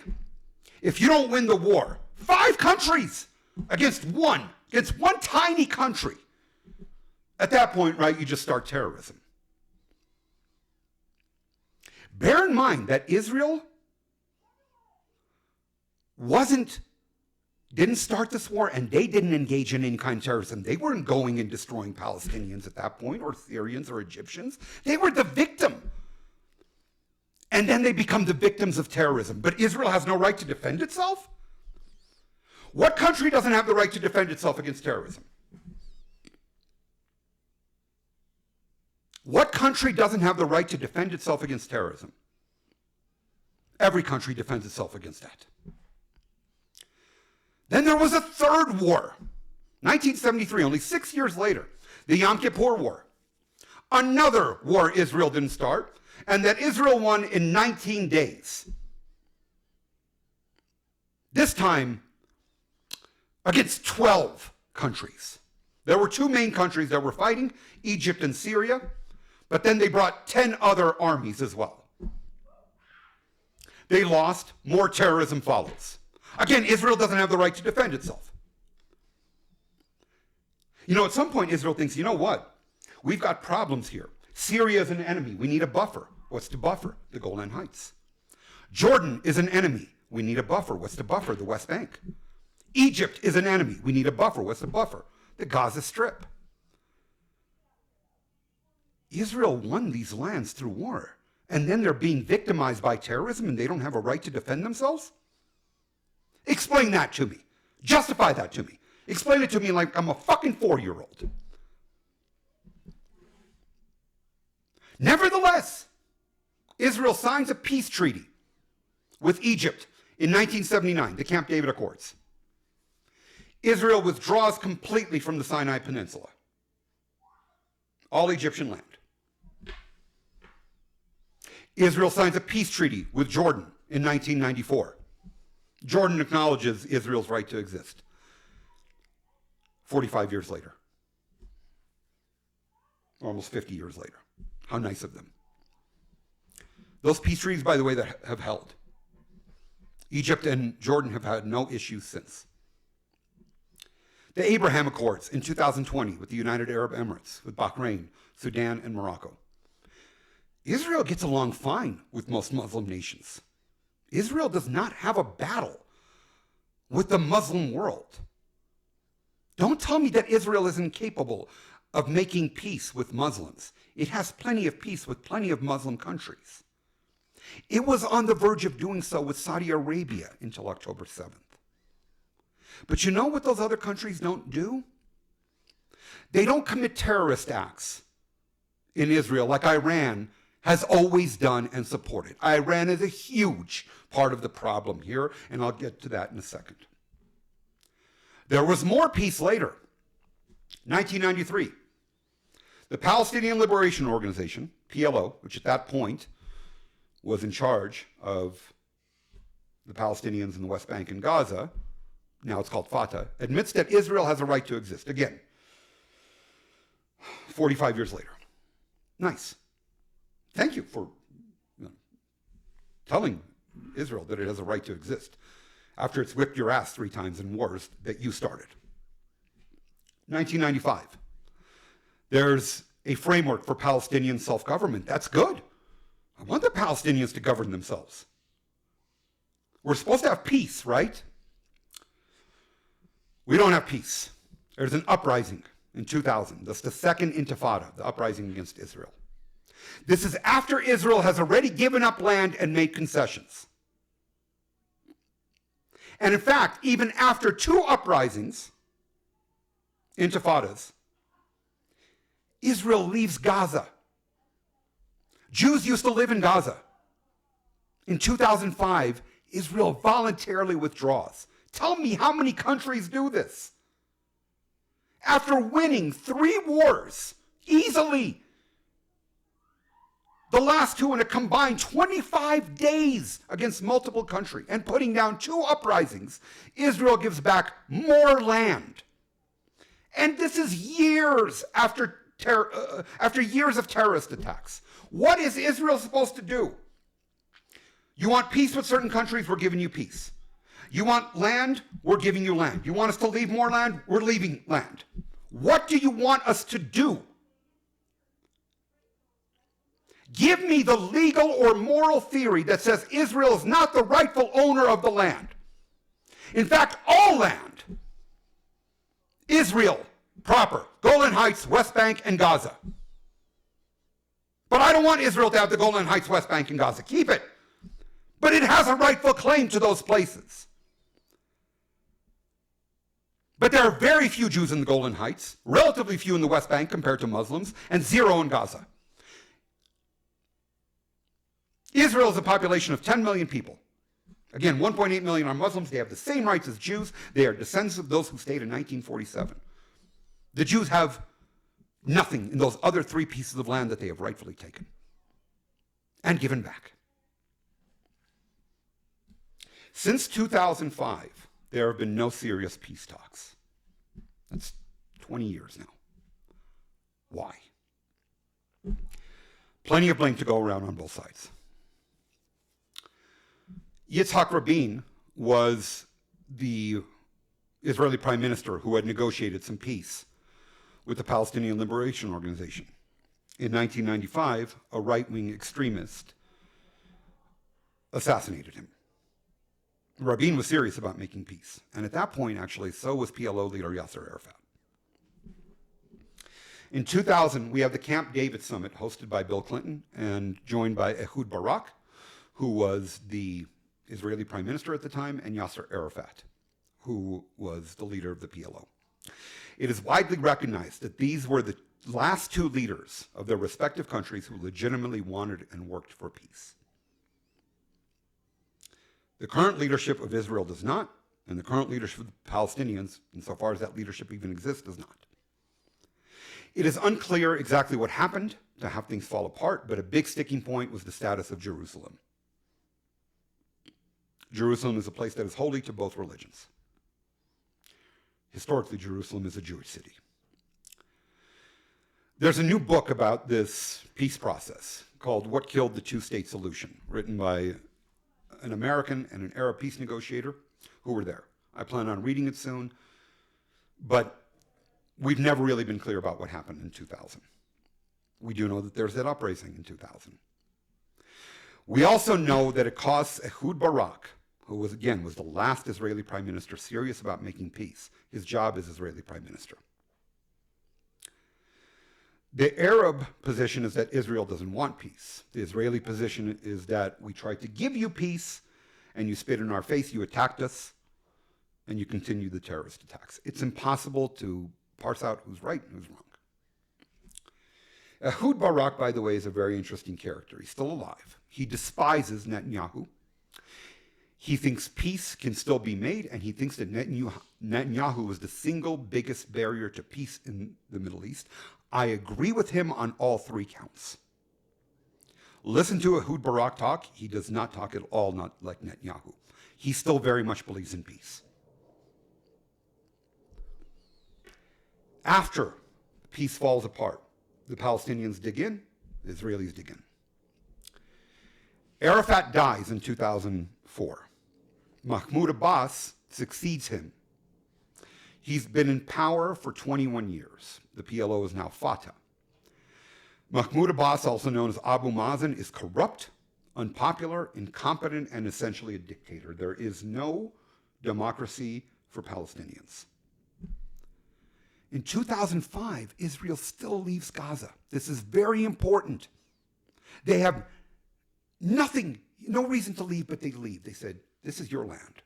If you don't win the war, 5 countries against one tiny country, at that point, right, you just start terrorism. Bear in mind that Israel didn't start this war, and they didn't engage in any kind of terrorism. They weren't going and destroying Palestinians at that point, or Syrians or Egyptians. They were the victim. And then they become the victims of terrorism. But Israel has no right to defend itself? What country doesn't have the right to defend itself against terrorism? What country doesn't have the right to defend itself against terrorism? Every country defends itself against that. Then there was a third war, 1973, only 6 years later, the Yom Kippur War. Another war Israel didn't start, and that Israel won in 19 days. This time against 12 countries. There were 2 main countries that were fighting, Egypt and Syria, but then they brought 10 other armies as well. They lost, more terrorism follows. Again, Israel doesn't have the right to defend itself. You know, at some point Israel thinks, you know what? We've got problems here. Syria is an enemy. We need a buffer. What's the buffer? The Golan Heights. Jordan is an enemy. We need a buffer. What's the buffer? The West Bank. Egypt is an enemy. We need a buffer. What's the buffer? The Gaza Strip. Israel won these lands through war, and then they're being victimized by terrorism and they don't have a right to defend themselves? Explain that to me. Justify that to me. Explain it to me like I'm a fucking 4-year-old. Nevertheless, Israel signs a peace treaty with Egypt in 1979, the Camp David Accords. Israel withdraws completely from the Sinai Peninsula, all Egyptian land. Israel signs a peace treaty with Jordan in 1994. Jordan acknowledges Israel's right to exist 45 years later, almost 50 years later. How nice of them. Those peace treaties, by the way, that have held. Egypt and Jordan have had no issues since. The Abraham Accords in 2020 with the United Arab Emirates, with Bahrain, Sudan, and Morocco. Israel gets along fine with most Muslim nations. Israel does not have a battle with the Muslim world. Don't tell me that Israel is incapable of making peace with Muslims. It has plenty of peace with plenty of Muslim countries. It was on the verge of doing so with Saudi Arabia until October 7th. But you know what those other countries don't do? They don't commit terrorist acts in Israel like Iran has always done and supported. Iran is a huge part of the problem here, and I'll get to that in a second. There was more peace later. 1993. The Palestinian Liberation Organization, PLO, which at that point was in charge of the Palestinians in the West Bank and Gaza, now it's called Fatah, admits that Israel has a right to exist. Again, 45 years later. Nice. Thank you for telling Israel that it has a right to exist after it's whipped your ass 3 times in wars that you started. 1995. There's a framework for Palestinian self-government. That's good. I want the Palestinians to govern themselves. We're supposed to have peace, right? We don't have peace. There's an uprising in 2000. That's the second intifada, the uprising against Israel. This is after Israel has already given up land and made concessions. And in fact, even after 2 uprisings, intifadas, Israel leaves Gaza. Jews used to live in Gaza. In 2005, Israel voluntarily withdraws. Tell me how many countries do this? After winning 3 wars, easily, the last 2 in a combined 25 days against multiple countries, and putting down 2 uprisings, Israel gives back more land. And this is years after years of terrorist attacks. What is Israel supposed to do? You want peace with certain countries, we're giving you peace. You want land, we're giving you land. You want us to leave more land, we're leaving land. What do you want us to do? Give me the legal or moral theory that says Israel is not the rightful owner of the land. In fact, all land, Israel proper, Golan Heights, West Bank, and Gaza. But I don't want Israel to have the Golan Heights, West Bank, and Gaza. Keep it. But it has a rightful claim to those places. But there are very few Jews in the Golan Heights, relatively few in the West Bank compared to Muslims, and 0 in Gaza. Israel is a population of 10 million people. Again, 1.8 million are Muslims. They have the same rights as Jews. They are descendants of those who stayed in 1947. The Jews have nothing in those other 3 pieces of land that they have rightfully taken and given back. Since 2005, there have been no serious peace talks. That's 20 years now. Why? Plenty of blame to go around on both sides. Yitzhak Rabin was the Israeli prime minister who had negotiated some peace with the Palestinian Liberation Organization. In 1995, a right-wing extremist assassinated him. Rabin was serious about making peace. And at that point, actually, so was PLO leader Yasser Arafat. In 2000, we have the Camp David Summit hosted by Bill Clinton and joined by Ehud Barak, who was the Israeli prime minister at the time, and Yasser Arafat, who was the leader of the PLO. It is widely recognized that these were the last two leaders of their respective countries who legitimately wanted and worked for peace. The current leadership of Israel does not, and the current leadership of the Palestinians, insofar as that leadership even exists, does not. It is unclear exactly what happened to have things fall apart, but a big sticking point was the status of Jerusalem. Jerusalem is a place that is holy to both religions. Historically, Jerusalem is a Jewish city. There's a new book about this peace process called What Killed the Two-State Solution, written by an American and an Arab peace negotiator who were there. I plan on reading it soon, but we've never really been clear about what happened in 2000. We do know that there's that uprising in 2000. We also know that it cost Ehud Barak, who was the last Israeli prime minister serious about making peace, his job as Israeli prime minister. The Arab position is that Israel doesn't want peace. The Israeli position is that we tried to give you peace, and you spit in our face, you attacked us, and you continue the terrorist attacks. It's impossible to parse out who's right and who's wrong. Ehud Barak, by the way, is a very interesting character. He's still alive. He despises Netanyahu. He thinks peace can still be made, and he thinks that Netanyahu is the single biggest barrier to peace in the Middle East. I agree with him on all three counts. Listen to Ehud Barak talk. He does not talk at all not like Netanyahu. He still very much believes in peace. After peace falls apart, the Palestinians dig in, the Israelis dig in. Arafat dies in 2004. Mahmoud Abbas succeeds him. He's been in power for 21 years. The PLO is now Fatah. Mahmoud Abbas, also known as Abu Mazen, is corrupt, unpopular, incompetent, and essentially a dictator. There is no democracy for Palestinians. In 2005, Israel still leaves Gaza. This is very important. They have nothing, no reason to leave, but they leave. They said, this is your land.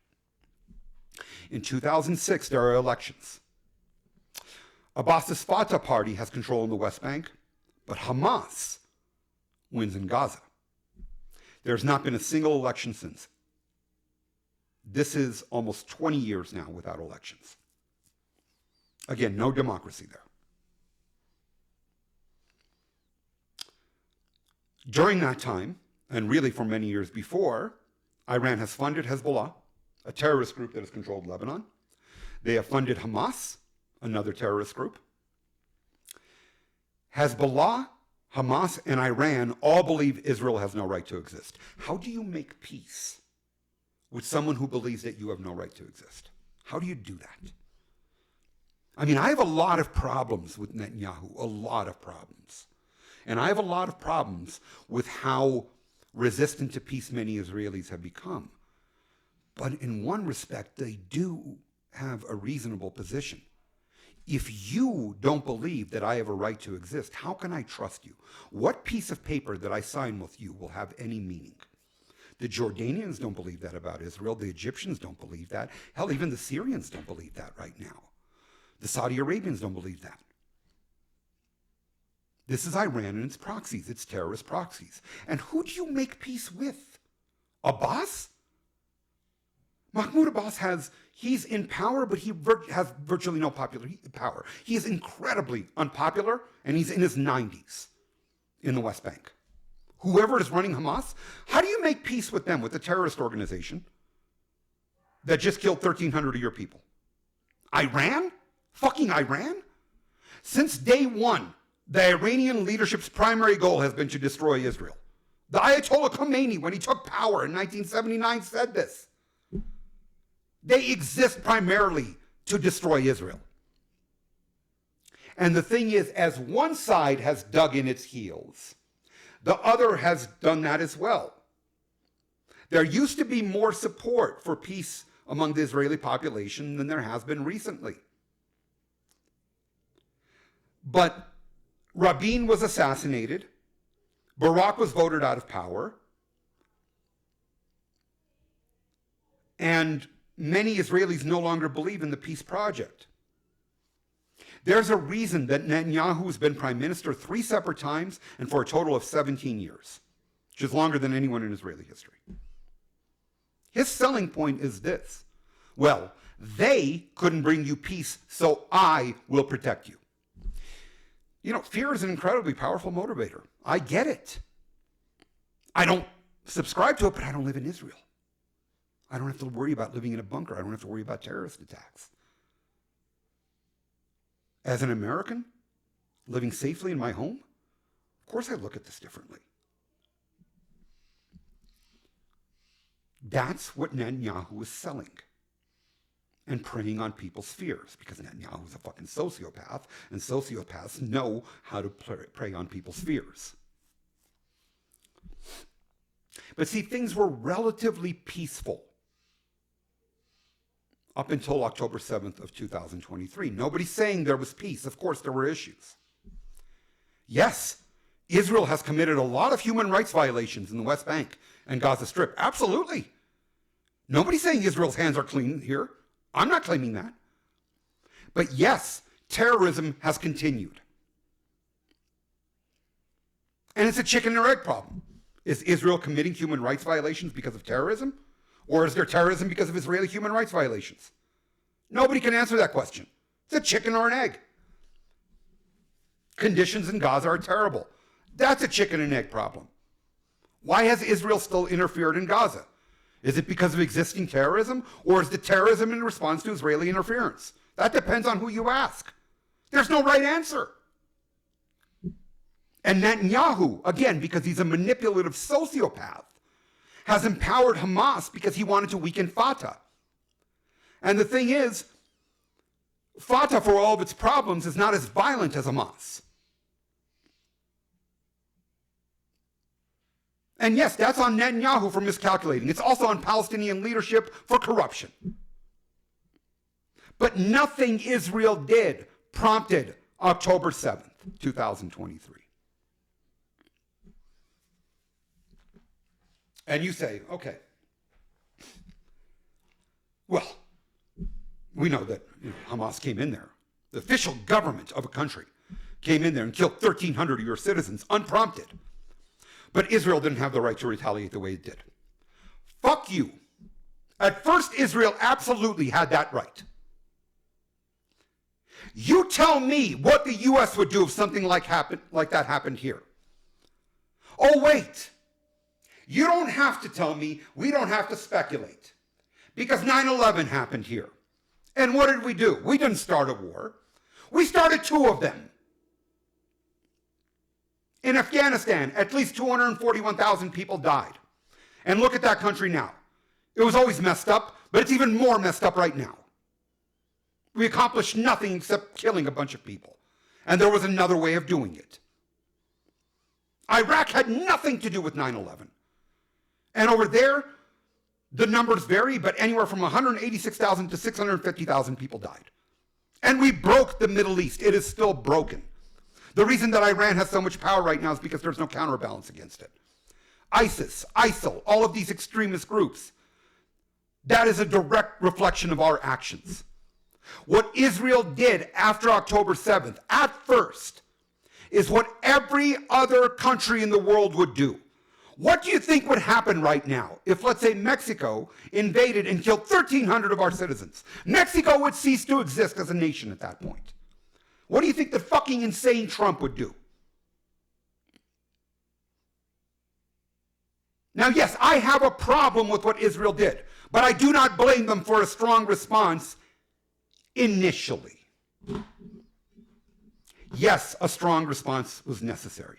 In 2006, there are elections. Abbas's Fatah party has control in the West Bank, but Hamas wins in Gaza. There's not been a single election since. This is almost 20 years now without elections. Again, no democracy there. During that time, and really for many years before, Iran has funded Hezbollah, a terrorist group that has controlled Lebanon. They have funded Hamas, another terrorist group. Hezbollah, Hamas, and Iran all believe Israel has no right to exist. How do you make peace with someone who believes that you have no right to exist? How do you do that? I mean, I have a lot of problems with Netanyahu, a lot of problems. And I have a lot of problems with how resistant to peace many Israelis have become. But in one respect, they do have a reasonable position. If you don't believe that I have a right to exist, how can I trust you? What piece of paper that I sign with you will have any meaning? The Jordanians don't believe that about Israel. The Egyptians don't believe that. Hell, even the Syrians don't believe that right now. The Saudi Arabians don't believe that. This is Iran and its proxies, its terrorist proxies. And who do you make peace with? Abbas? Mahmoud Abbas he's in power, but he has virtually no popular power. He is incredibly unpopular, and he's in his 90s in the West Bank. Whoever is running Hamas, how do you make peace with them, with a terrorist organization that just killed 1,300 of your people? Iran? Fucking Iran? Since day one, the Iranian leadership's primary goal has been to destroy Israel. The Ayatollah Khomeini, when he took power in 1979, said this. They exist primarily to destroy Israel. And the thing is, as one side has dug in its heels, the other has done that as well. There used to be more support for peace among the Israeli population than there has been recently. But Rabin was assassinated. Barak was voted out of power. And many Israelis no longer believe in the peace project. There's a reason that Netanyahu has been prime minister 3 separate times and for a total of 17 years, which is longer than anyone in Israeli history. His selling point is this: well, they couldn't bring you peace, so I will protect you. You know, fear is an incredibly powerful motivator. I get it. I don't subscribe to it, but I don't live in Israel. I don't have to worry about living in a bunker. I don't have to worry about terrorist attacks. As an American, living safely in my home, of course I look at this differently. That's what Netanyahu is selling and preying on people's fears, because Netanyahu is a fucking sociopath, and sociopaths know how to prey on people's fears. But see, things were relatively peaceful up until October 7th of 2023. Nobody's saying there was peace. Of course, there were issues. Yes, Israel has committed a lot of human rights violations in the West Bank and Gaza Strip. Absolutely. Nobody's saying Israel's hands are clean here. I'm not claiming that. But yes, terrorism has continued. And it's a chicken or egg problem. Is Israel committing human rights violations because of terrorism? Or is there terrorism because of Israeli human rights violations? Nobody can answer that question. It's a chicken or an egg. Conditions in Gaza are terrible. That's a chicken and egg problem. Why has Israel still interfered in Gaza? Is it because of existing terrorism, or is the terrorism in response to Israeli interference? That depends on who you ask. There's no right answer. And Netanyahu, again, because he's a manipulative sociopath, has empowered Hamas because he wanted to weaken Fatah. And the thing is, Fatah, for all of its problems, is not as violent as Hamas. And yes, that's on Netanyahu for miscalculating. It's also on Palestinian leadership for corruption. But nothing Israel did prompted October 7th, 2023. And you say, okay, well, we know that Hamas came in there. The official government of a country came in there and killed 1,300 of your citizens unprompted. But Israel didn't have the right to retaliate the way it did. Fuck you. At first, Israel absolutely had that right. You tell me what the U.S. would do if something like that happened here. Oh, wait. You don't have to tell me. We don't have to speculate. Because 9/11 happened here. And what did we do? We didn't start a war. We started 2 of them. In Afghanistan, at least 241,000 people died. And look at that country now. It was always messed up, but it's even more messed up right now. We accomplished nothing except killing a bunch of people. And there was another way of doing it. Iraq had nothing to do with 9/11. And over there, the numbers vary, but anywhere from 186,000 to 650,000 people died. And we broke the Middle East. It is still broken. The reason that Iran has so much power right now is because there's no counterbalance against it. ISIS, ISIL, all of these extremist groups, that is a direct reflection of our actions. What Israel did after October 7th, at first, is what every other country in the world would do. What do you think would happen right now if, let's say, Mexico invaded and killed 1,300 of our citizens? Mexico would cease to exist as a nation at that point. What do you think the fucking insane Trump would do? Now, yes, I have a problem with what Israel did, but I do not blame them for a strong response initially. Yes, a strong response was necessary.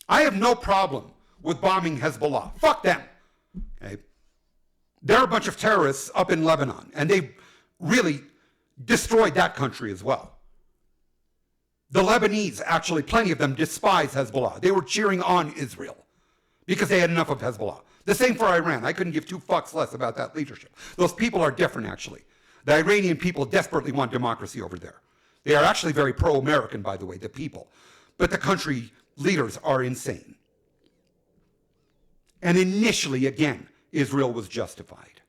I have no problem with bombing Hezbollah. Fuck them. Okay? They're a bunch of terrorists up in Lebanon, and they really destroyed that country as well. The Lebanese, actually, plenty of them despise Hezbollah. They were cheering on Israel because they had enough of Hezbollah. The same for Iran. I couldn't give 2 fucks less about that leadership. Those people are different, actually. The Iranian people desperately want democracy over there. They are actually very pro-American, by the way, the people. But the country leaders are insane. And initially, again, Israel was justified.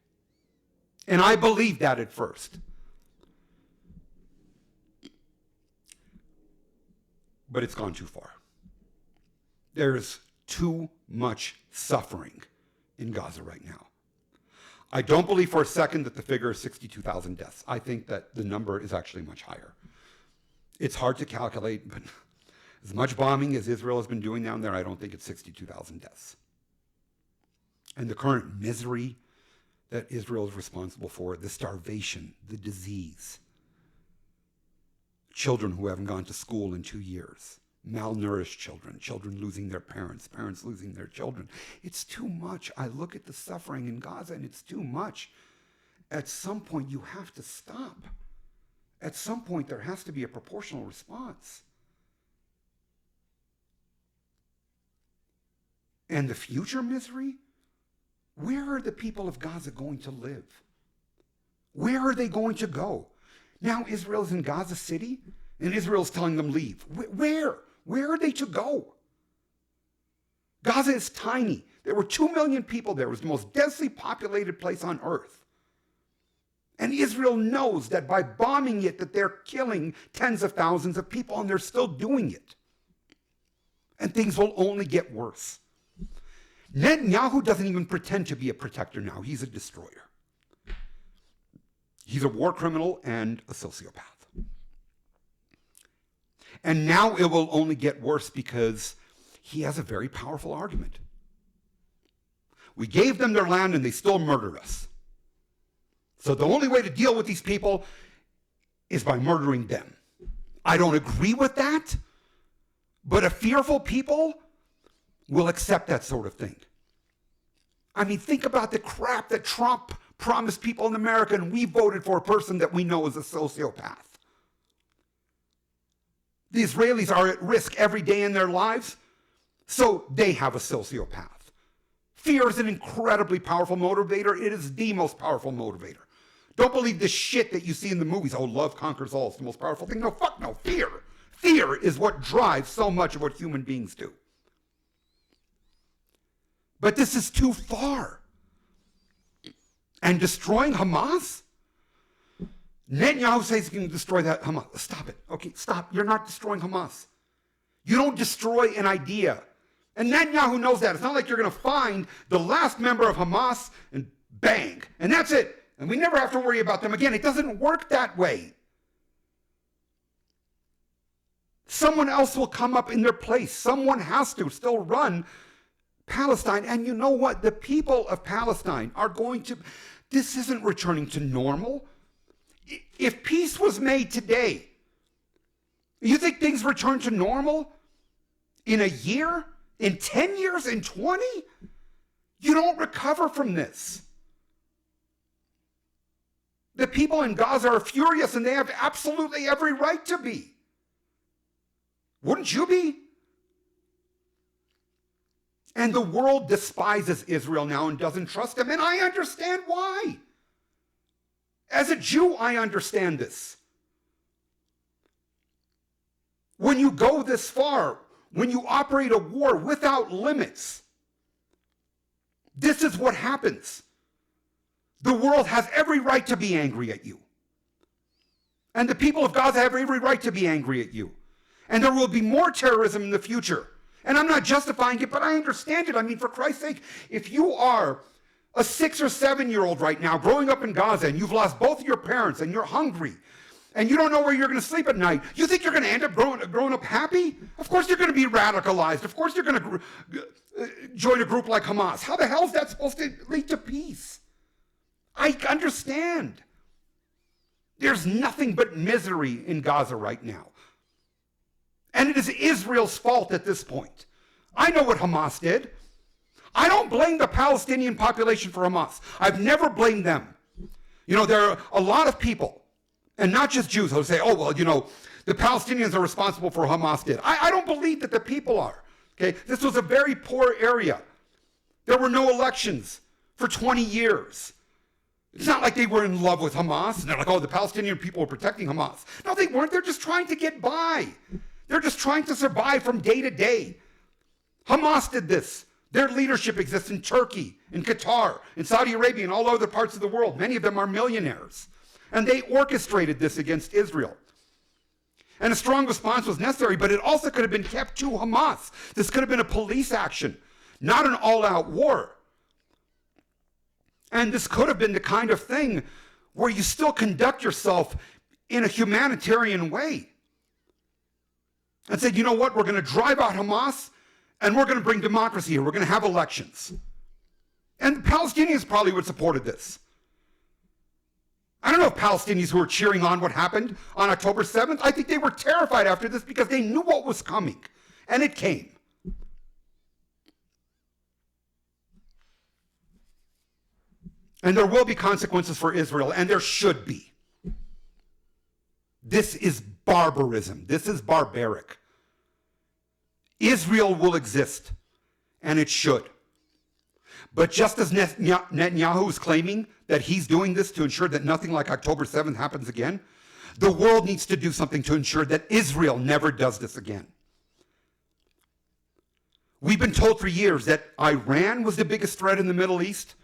And I believed that at first. But it's gone too far. There's too much suffering in Gaza right now. I don't believe for a second that the figure is 62,000 deaths. I think that the number is actually much higher. It's hard to calculate, but as much bombing as Israel has been doing down there, I don't think it's 62,000 deaths. And the current misery that Israel is responsible for, the starvation, the disease, children who haven't gone to school in 2 years, malnourished children, children losing their parents, parents losing their children. It's too much. I look at the suffering in Gaza and it's too much. At some point, you have to stop. At some point, there has to be a proportional response. And the future misery? Where are the people of Gaza going to live? Where are they going to go? Now Israel's in Gaza City, and Israel's telling them leave. Where? Where are they to go? Gaza is tiny. There were 2 million people there. It was the most densely populated place on earth. And Israel knows that by bombing it, that they're killing tens of thousands of people, and they're still doing it. And things will only get worse. Netanyahu doesn't even pretend to be a protector now. He's a destroyer. He's a war criminal and a sociopath. And now it will only get worse because he has a very powerful argument. We gave them their land and they still murdered us. So the only way to deal with these people is by murdering them. I don't agree with that, but a fearful people will accept that sort of thing. I mean, think about the crap that Trump promised people in America, and we voted for a person that we know is a sociopath. The Israelis are at risk every day in their lives, so they have a sociopath. Fear is an incredibly powerful motivator. It is the most powerful motivator. Don't believe the shit that you see in the movies. Oh, love conquers all. It's the most powerful thing. No, fuck no. Fear. Fear is what drives so much of what human beings do. But this is too far. And destroying Hamas? Netanyahu says he can destroy that Hamas. Stop it. Okay, stop. You're not destroying Hamas. You don't destroy an idea. And Netanyahu knows that. It's not like you're going to find the last member of Hamas and bang. And that's it. And we never have to worry about them again. It doesn't work that way. Someone else will come up in their place. Someone has to still run Palestine. And you know what? The people of Palestine are going to... This isn't returning to normal. If peace was made today, you think things return to normal in a year? In 10 years? In 20? You don't recover from this. The people in Gaza are furious, and they have absolutely every right to be. Wouldn't you be? And the world despises Israel now and doesn't trust them, and I understand why. As a Jew, I understand this. When you go this far, when you operate a war without limits, this is what happens. The world has every right to be angry at you. And the people of Gaza have every right to be angry at you. And there will be more terrorism in the future. And I'm not justifying it, but I understand it. I mean, for Christ's sake, if you are a 6 or 7-year-old right now growing up in Gaza and you've lost both of your parents and you're hungry and you don't know where you're going to sleep at night, you think you're going to end up growing up happy? Of course you're going to be radicalized. Of course you're going to join a group like Hamas. How the hell is that supposed to lead to peace? I understand. There's nothing but misery in Gaza right now. And it is Israel's fault at this point. I know what Hamas did. I don't blame the Palestinian population for Hamas. I've never blamed them. You know, there are a lot of people, and not just Jews, who say, oh, well, you know, the Palestinians are responsible for what Hamas did. I don't believe that the people are. Okay, this was a very poor area. There were no elections for 20 years. It's not like they were in love with Hamas, and they're like, oh, the Palestinian people are protecting Hamas. No, they weren't. They're just trying to get by. They're just trying to survive from day to day. Hamas did this. Their leadership exists in Turkey, in Qatar, in Saudi Arabia, and all other parts of the world. Many of them are millionaires. And they orchestrated this against Israel. And a strong response was necessary, but it also could have been kept to Hamas. This could have been a police action, not an all-out war. And this could have been the kind of thing where you still conduct yourself in a humanitarian way. And said, you know what, we're going to drive out Hamas, and we're going to bring democracy here. We're going to have elections. And the Palestinians probably would have supported this. I don't know if Palestinians who were cheering on what happened on October 7th, I think they were terrified after this because they knew what was coming. And it came. And there will be consequences for Israel, and there should be. This is barbarism. This is barbaric. Israel will exist, and it should. But just as Netanyahu is claiming that he's doing this to ensure that nothing like October 7th happens again, the world needs to do something to ensure that Israel never does this again. We've been told for years that Iran was the biggest threat in the Middle East.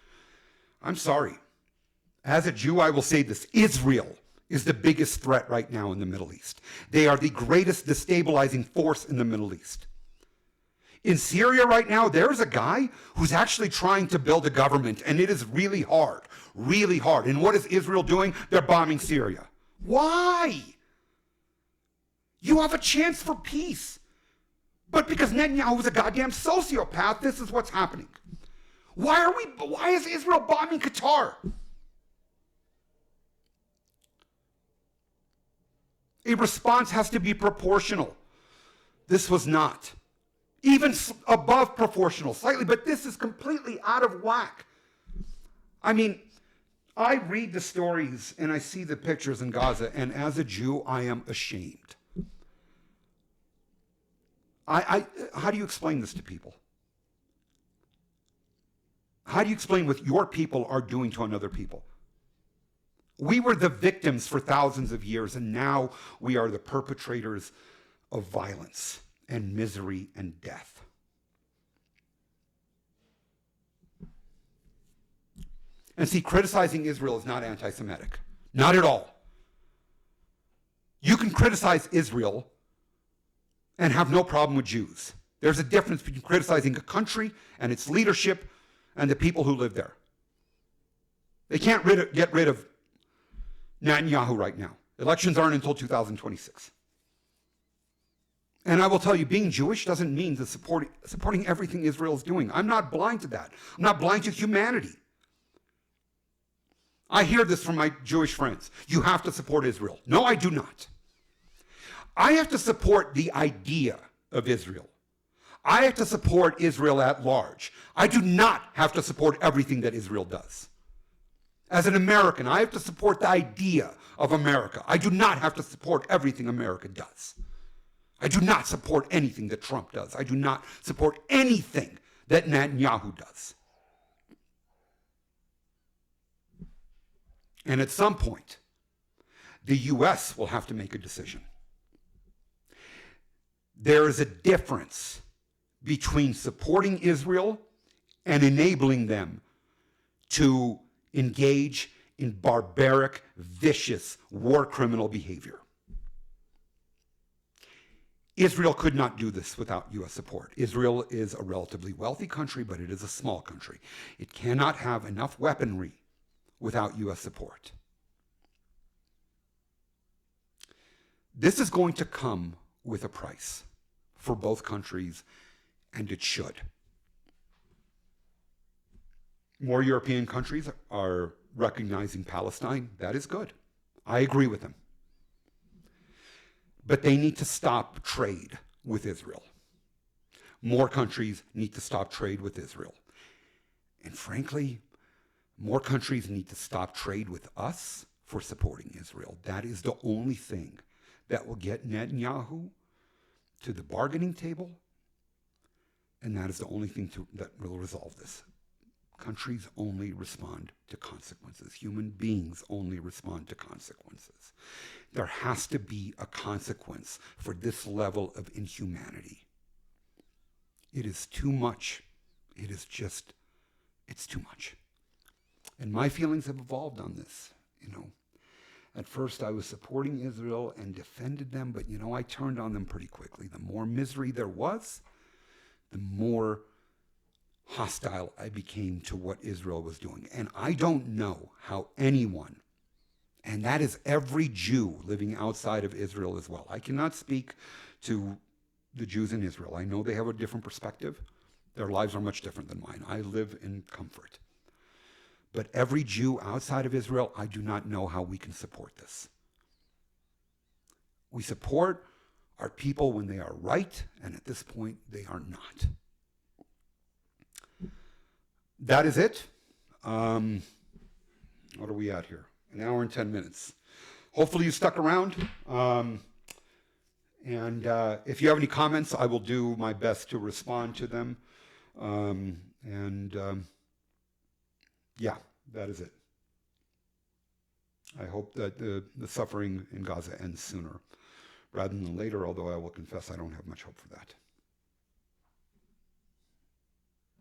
I'm sorry. As a Jew, I will say this. Israel is the biggest threat right now in the Middle East. They are the greatest destabilizing force in the Middle East. In Syria right now, there's a guy who's actually trying to build a government, and it is really hard, really hard. And what is Israel doing? They're bombing Syria. Why? You have a chance for peace. But because Netanyahu is a goddamn sociopath, this is what's happening. Why is Israel bombing Qatar? A response has to be proportional. This was not. Even above proportional, slightly, but this is completely out of whack. I mean, I read the stories and I see the pictures in Gaza, and as a Jew, I am ashamed. How do you explain this to people? How do you explain what your people are doing to another people? We were the victims for thousands of years, and now we are the perpetrators of violence and misery and death. And see, criticizing Israel is not anti-Semitic. Not at all. You can criticize Israel and have no problem with Jews. There's a difference between criticizing a country and its leadership and the people who live there. They can't get rid of Netanyahu right now. Elections aren't until 2026. And I will tell you, being Jewish doesn't mean the supporting everything Israel is doing. I'm not blind to that. I'm not blind to humanity. I hear this from my Jewish friends. You have to support Israel. No, I do not. I have to support the idea of Israel. I have to support Israel at large. I do not have to support everything that Israel does. As an American, I have to support the idea of America. I do not have to support everything America does. I do not support anything that Trump does. I do not support anything that Netanyahu does. And at some point, the U.S. will have to make a decision. There is a difference between supporting Israel and enabling them to engage in barbaric, vicious, war criminal behavior. Israel could not do this without U.S. support. Israel is a relatively wealthy country, but it is a small country. It cannot have enough weaponry without U.S. support. This is going to come with a price for both countries, and it should. More European countries are recognizing Palestine. That is good. I agree with them. But they need to stop trade with Israel. More countries need to stop trade with Israel. And frankly, more countries need to stop trade with us for supporting Israel. That is the only thing that will get Netanyahu to the bargaining table, and that is the only thing that will resolve this Countries only respond to consequences. Human beings only respond to consequences. There has to be a consequence for this level of inhumanity. It is too much. It is just, it's too much. And my feelings have evolved on this, At first I was supporting Israel and defended them, but I turned on them pretty quickly. The more misery there was, the more hostile I became to what Israel was doing. And I don't know how anyone, and that is every Jew living outside of Israel as well. I cannot speak to the Jews in Israel. I know they have a different perspective. Their lives are much different than mine. I live in comfort. But every Jew outside of Israel, I do not know how we can support this. We support our people when they are right, and at this point, they are not. That is it. What are we at here? An hour and 10 minutes. Hopefully you stuck around. And if you have any comments, I will do my best to respond to them. Yeah, that is it. I hope that the suffering in Gaza ends sooner rather than later, although I will confess I don't have much hope for that.